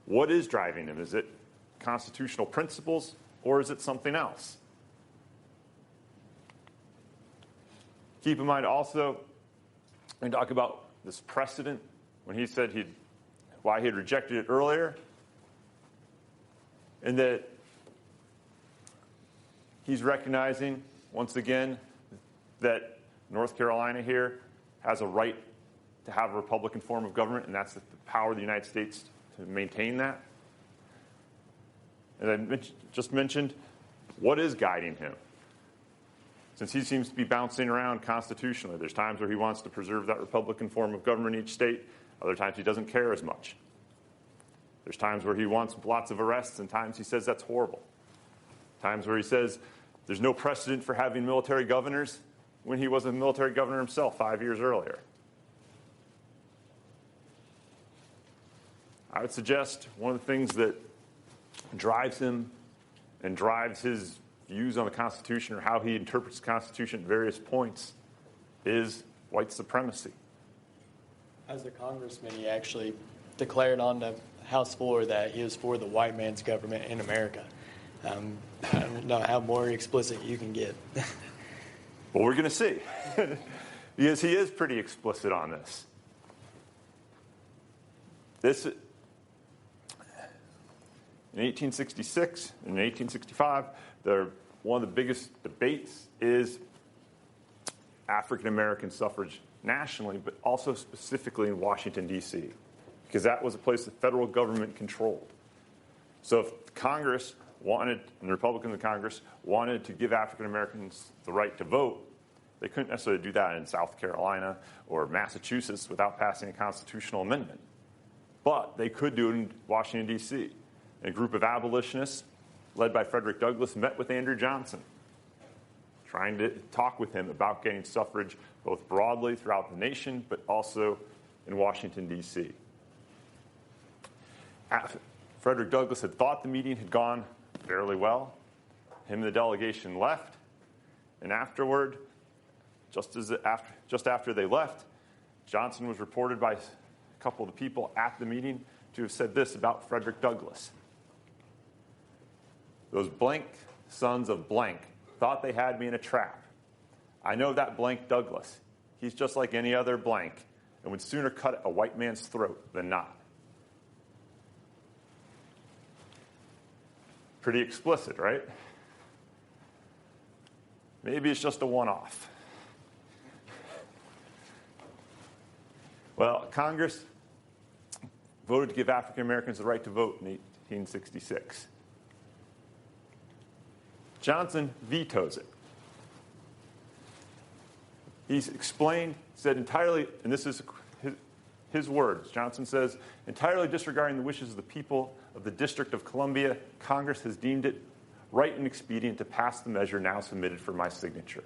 What is driving him? Is it constitutional principles or is it something else? Keep in mind also, and talk about this precedent when he said why he had rejected it earlier, and that he's recognizing once again that North Carolina here has a right to have a Republican form of government, and that's the power of the United States to maintain that. As I just mentioned, what is guiding him? Since he seems to be bouncing around constitutionally, there's times where he wants to preserve that Republican form of government in each state. Other times he doesn't care as much. There's times where he wants lots of arrests, and times he says that's horrible. Times where he says There's no precedent for having military governors when he was a military governor himself 5 years earlier. I would suggest one of the things that drives him and drives his views on the Constitution or how he interprets the Constitution at various points is white supremacy. As a congressman, he actually declared on the House floor that he was for the white man's government in America. I don't know how more explicit you can get. Well, we're going to see. Because he is pretty explicit on this. In 1866 and 1865, one of the biggest debates is African American suffrage nationally, but also specifically in Washington, D.C., because that was a place the federal government controlled. So if Congress wanted, and the Republicans in Congress wanted to give African Americans the right to vote, they couldn't necessarily do that in South Carolina or Massachusetts without passing a constitutional amendment. But they could do it in Washington, D.C. A group of abolitionists led by Frederick Douglass met with Andrew Johnson, trying to talk with him about getting suffrage both broadly throughout the nation, but also in Washington, D.C. Frederick Douglass had thought the meeting had gone fairly well. Him and the delegation left, and afterward, just after they left, Johnson was reported by a couple of the people at the meeting to have said this about Frederick Douglass. Those blank sons of blank thought they had me in a trap. I know that blank Douglass. He's just like any other blank and would sooner cut a white man's throat than not. Pretty explicit, right? Maybe it's just a one-off. Well, Congress voted to give African Americans the right to vote in 1866. Johnson vetoes it. He's explained, said entirely, and this is his words. Johnson says, entirely disregarding the wishes of the people of the District of Columbia, Congress has deemed it right and expedient to pass the measure now submitted for my signature.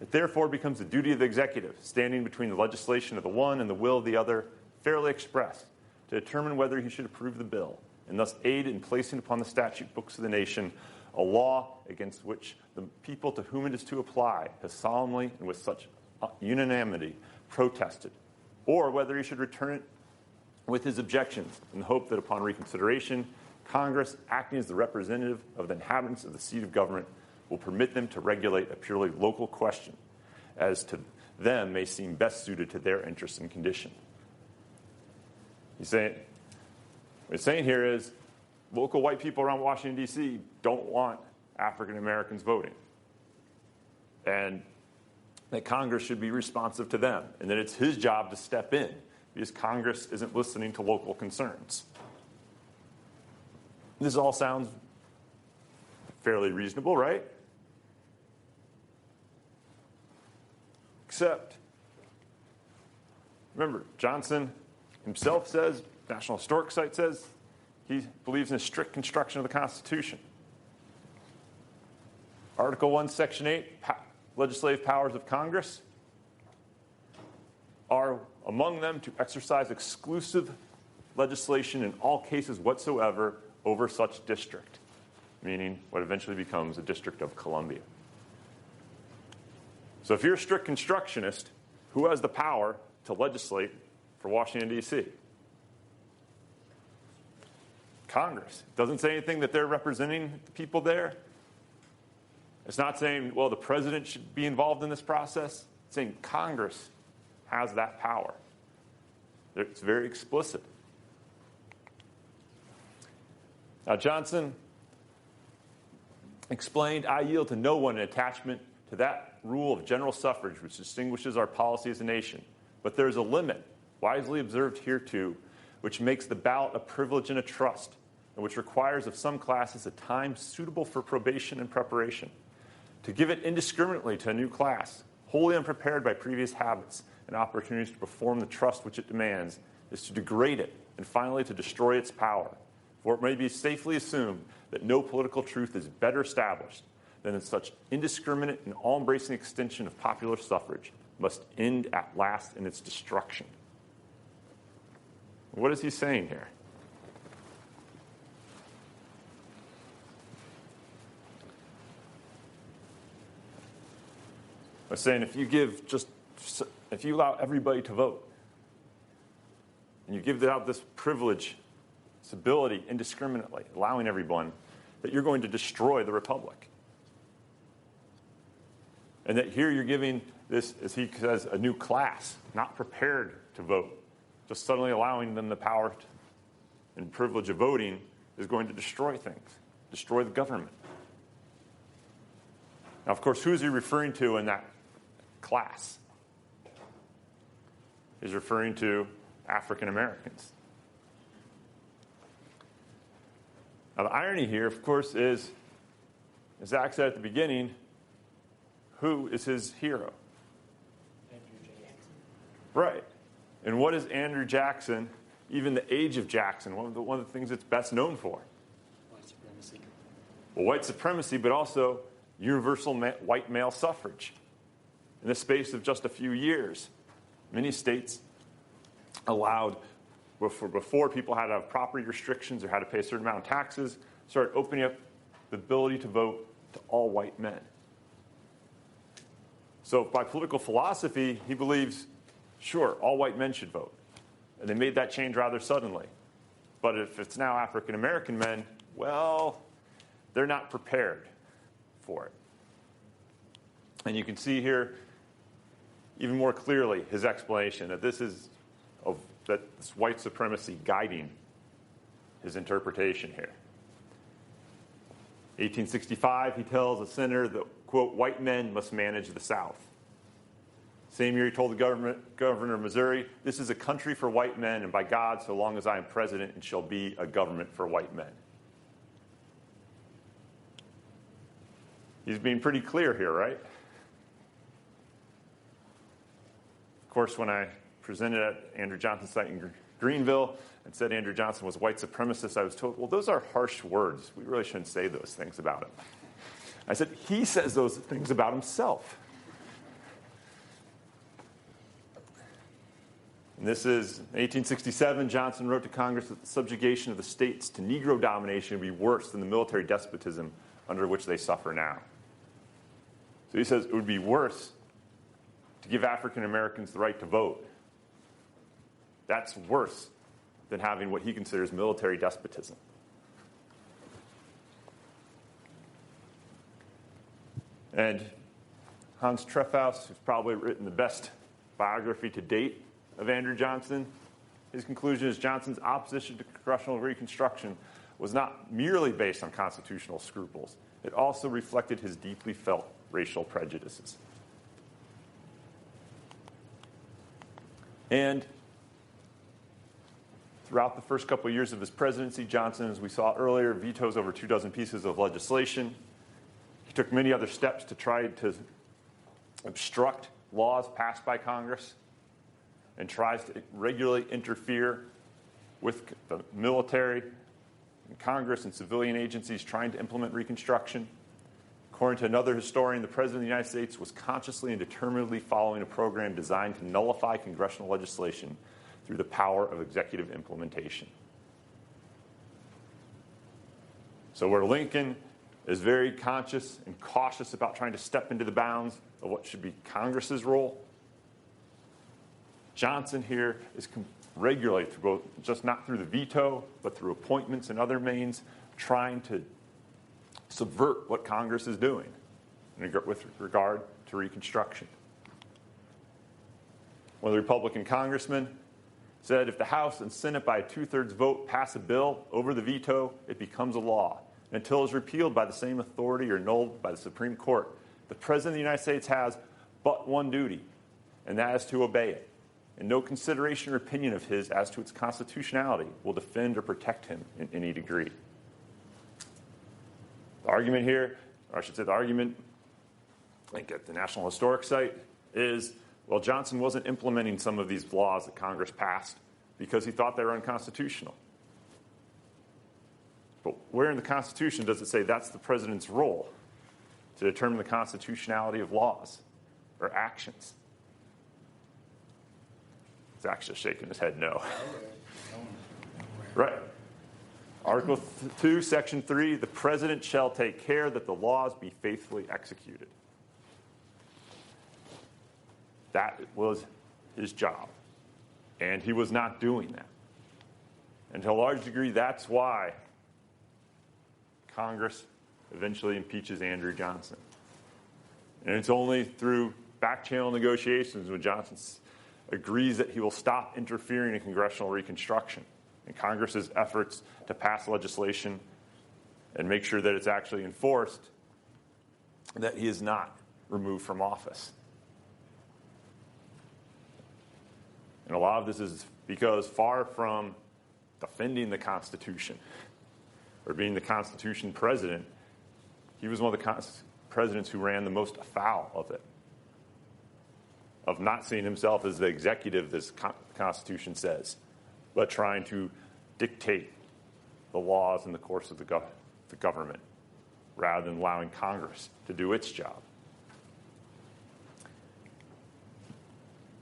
It therefore becomes the duty of the executive, standing between the legislation of the one and the will of the other, fairly expressed, to determine whether he should approve the bill, and thus aid in placing upon the statute books of the nation a law against which the people to whom it is to apply has solemnly and with such unanimity protested, or whether he should return it with his objections in the hope that upon reconsideration, Congress, acting as the representative of the inhabitants of the seat of government, will permit them to regulate a purely local question as to them may seem best suited to their interests and condition. What he's saying here is local white people around Washington, D.C. don't want African Americans voting. And that Congress should be responsive to them, and that it's his job to step in because Congress isn't listening to local concerns. This all sounds fairly reasonable, right? Except, remember, Johnson himself says, National Historic Site says, he believes in a strict construction of the Constitution. Article 1, Section 8, legislative powers of Congress are among them to exercise exclusive legislation in all cases whatsoever over such district, meaning what eventually becomes the District of Columbia. So if you're a strict constructionist, who has the power to legislate for Washington, D.C.? Congress. It doesn't say anything that they're representing the people there. It's not saying, well, the president should be involved in this process. It's saying Congress has that power. It's very explicit. Now, Johnson explained, I yield to no one in attachment to that rule of general suffrage which distinguishes our policy as a nation. But there is a limit, wisely observed hereto, which makes the ballot a privilege and a trust, and which requires of some classes a time suitable for probation and preparation. To give it indiscriminately to a new class, wholly unprepared by previous habits and opportunities to perform the trust which it demands, is to degrade it and finally to destroy its power. For it may be safely assumed that no political truth is better established then such indiscriminate and all-embracing extension of popular suffrage must end at last in its destruction. What is he saying here? I'm saying if you allow everybody to vote, and you give out this privilege, this ability indiscriminately, allowing everyone, that you're going to destroy the republic. And that here you're giving this, as he says, a new class, not prepared to vote. Just suddenly allowing them the power and privilege of voting is going to destroy things, destroy the government. Now, of course, who is he referring to in that class? He's referring to African Americans. Now, the irony here, of course, is, as Zach said at the beginning, who is his hero? Andrew Jackson. Right. And what is Andrew Jackson, even the age of Jackson, one of the things it's best known for? White supremacy. Well, white supremacy, but also universal white male suffrage. In the space of just a few years, many states allowed, before people had to have property restrictions or had to pay a certain amount of taxes, started opening up the ability to vote to all white men. So by political philosophy, he believes, sure, all white men should vote. And they made that change rather suddenly. But if it's now African American men, well, they're not prepared for it. And you can see here even more clearly his explanation that this white supremacy guiding his interpretation here. 1865, he tells a senator that, quote, white men must manage the South. Same year, he told the governor of Missouri, this is a country for white men, and by God, so long as I am president, it shall be a government for white men. He's being pretty clear here, right? Of course, when I presented at Andrew Johnson's site in Greenville and said Andrew Johnson was a white supremacist, I was told, well, those are harsh words. We really shouldn't say those things about him. I said, he says those things about himself. And this is 1867. Johnson wrote to Congress that the subjugation of the states to Negro domination would be worse than the military despotism under which they suffer now. So he says it would be worse to give African Americans the right to vote. That's worse than having what he considers military despotism. And Hans Treffaus, who's probably written the best biography to date of Andrew Johnson, his conclusion is Johnson's opposition to congressional Reconstruction was not merely based on constitutional scruples. It also reflected his deeply felt racial prejudices. And throughout the first couple of years of his presidency, Johnson, as we saw earlier, vetoes over 24 pieces of legislation. He took many other steps to try to obstruct laws passed by Congress and tries to regularly interfere with the military and Congress and civilian agencies trying to implement Reconstruction. According to another historian, the President of the United States was consciously and determinedly following a program designed to nullify congressional legislation through the power of executive implementation. So where Lincoln is very conscious and cautious about trying to step into the bounds of what should be Congress's role, Johnson here is regularly, through both, just not through the veto, but through appointments and other means, trying to subvert what Congress is doing with regard to Reconstruction. One of the Republican congressmen said, if the House and Senate by a 2/3 vote pass a bill over the veto, it becomes a law. And until it is repealed by the same authority or annulled by the Supreme Court, the President of the United States has but one duty, and that is to obey it. And no consideration or opinion of his as to its constitutionality will defend or protect him in any degree. The argument here, or I should say the argument, I think at the National Historic Site, is, well, Johnson wasn't implementing some of these laws that Congress passed because he thought they were unconstitutional. But where in the Constitution does it say that's the president's role? to determine the constitutionality of laws or actions. Zach's just shaking his head no. Right. Article 2, Section 3, the president shall take care that the laws be faithfully executed. That was his job. And he was not doing that. And to a large degree, that's why Congress eventually impeaches Andrew Johnson. And it's only through back-channel negotiations when Johnson agrees that he will stop interfering in congressional reconstruction and Congress's efforts to pass legislation and make sure that it's actually enforced, that he is not removed from office. And a lot of this is because far from defending the Constitution or being the Constitution president, he was one of the presidents who ran the most afoul of it, of not seeing himself as the executive, this Constitution says, but trying to dictate the laws in the course of the government rather than allowing Congress to do its job.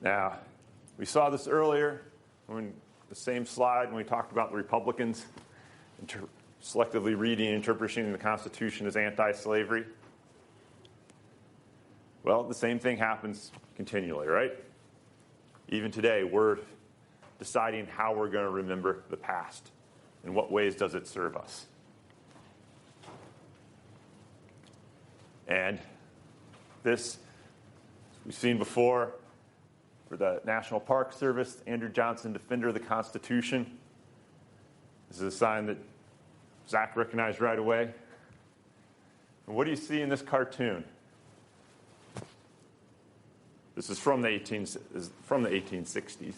Now, we saw this earlier, when the same slide, when we talked about the Republicans selectively reading and interpreting the Constitution as anti-slavery. Well, the same thing happens continually, right? Even today, we're deciding how we're going to remember the past. In what ways does it serve us? And this, we've seen before, for the National Park Service, Andrew Johnson, Defender of the Constitution. This is a sign that Zach recognized right away. And what do you see in this cartoon? This is from the 1860s.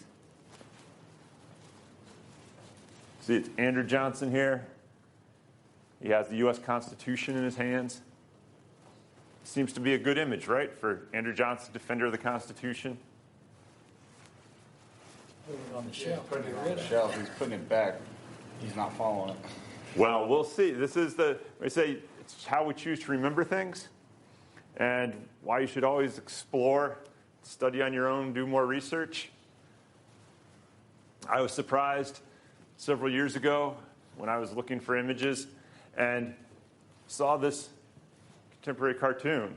See, it's Andrew Johnson here. He has the U.S. Constitution in his hands. Seems to be a good image, right, for Andrew Johnson, Defender of the Constitution. Put it on the shelf. Putting it on the shelf. He's putting it back. He's not following it. Well, we'll see. This is we say it's how we choose to remember things and why you should always explore, study on your own, do more research. I was surprised several years ago when I was looking for images and saw this contemporary cartoon,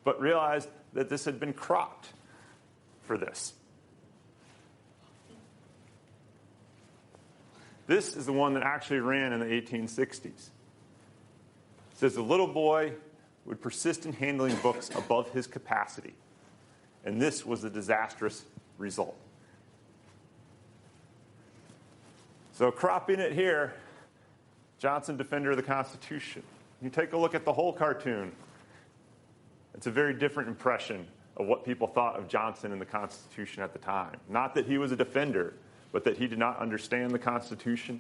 but realized that this had been cropped for this. This is the one that actually ran in the 1860s. It says a little boy would persist in handling books above his capacity, and this was a disastrous result. So cropping it here, Johnson, Defender of the Constitution. You take a look at the whole cartoon. It's a very different impression of what people thought of Johnson and the Constitution at the time. Not that he was a defender, but that he did not understand the Constitution.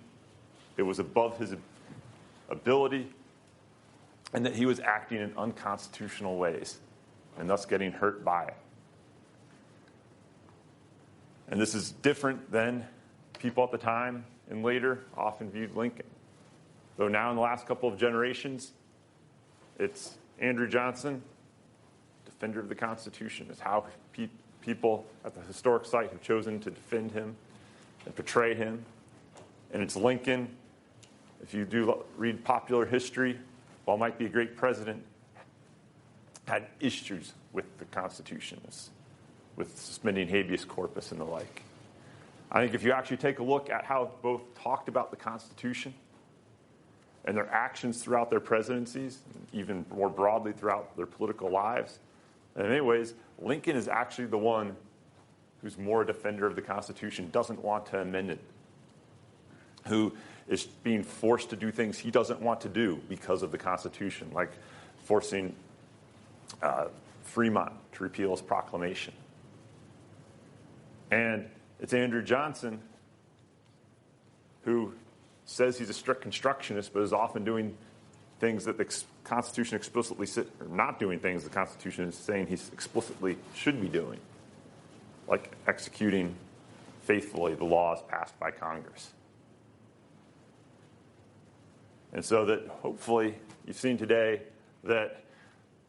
It was above his ability, and that he was acting in unconstitutional ways, and thus getting hurt by it. And this is different than people at the time and later often viewed Lincoln. Though now in the last couple of generations, it's Andrew Johnson, Defender of the Constitution, is how people at the historic site have chosen to defend him and portray him. And it's Lincoln. If you do read popular history, while might be a great president, had issues with the Constitution, with suspending habeas corpus and the like. I think if you actually take a look at how both talked about the Constitution and their actions throughout their presidencies, even more broadly throughout their political lives, in many ways, Lincoln is actually the one who's more a defender of the Constitution, doesn't want to amend it, who is being forced to do things he doesn't want to do because of the Constitution, like forcing Fremont to repeal his proclamation. And it's Andrew Johnson who says he's a strict constructionist, but is often doing things that the Constitution explicitly or not doing things the Constitution is saying he explicitly should be doing, like executing faithfully the laws passed by Congress. And so that hopefully you've seen today that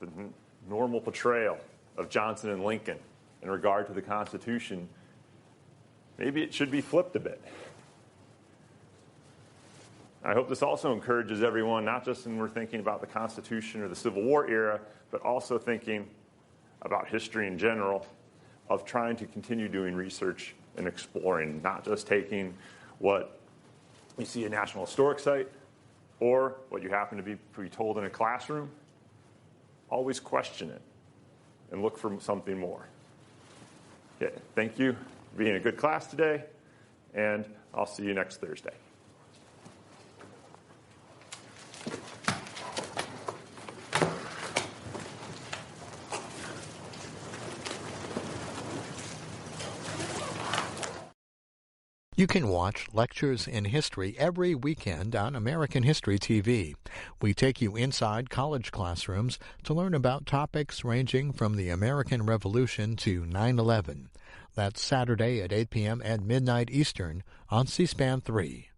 the normal portrayal of Johnson and Lincoln in regard to the Constitution, maybe it should be flipped a bit. I hope this also encourages everyone, not just when we're thinking about the Constitution or the Civil War era, but also thinking about history in general, of trying to continue doing research and exploring, not just taking what you see at a National Historic Site or what you happen to be told in a classroom. Always question it and look for something more. Okay, thank you for being a good class today, and I'll see you next Thursday. You can watch Lectures in History every weekend on American History TV. We take you inside college classrooms to learn about topics ranging from the American Revolution to 9/11. That's Saturday at 8 p.m. and midnight Eastern on C-SPAN 3.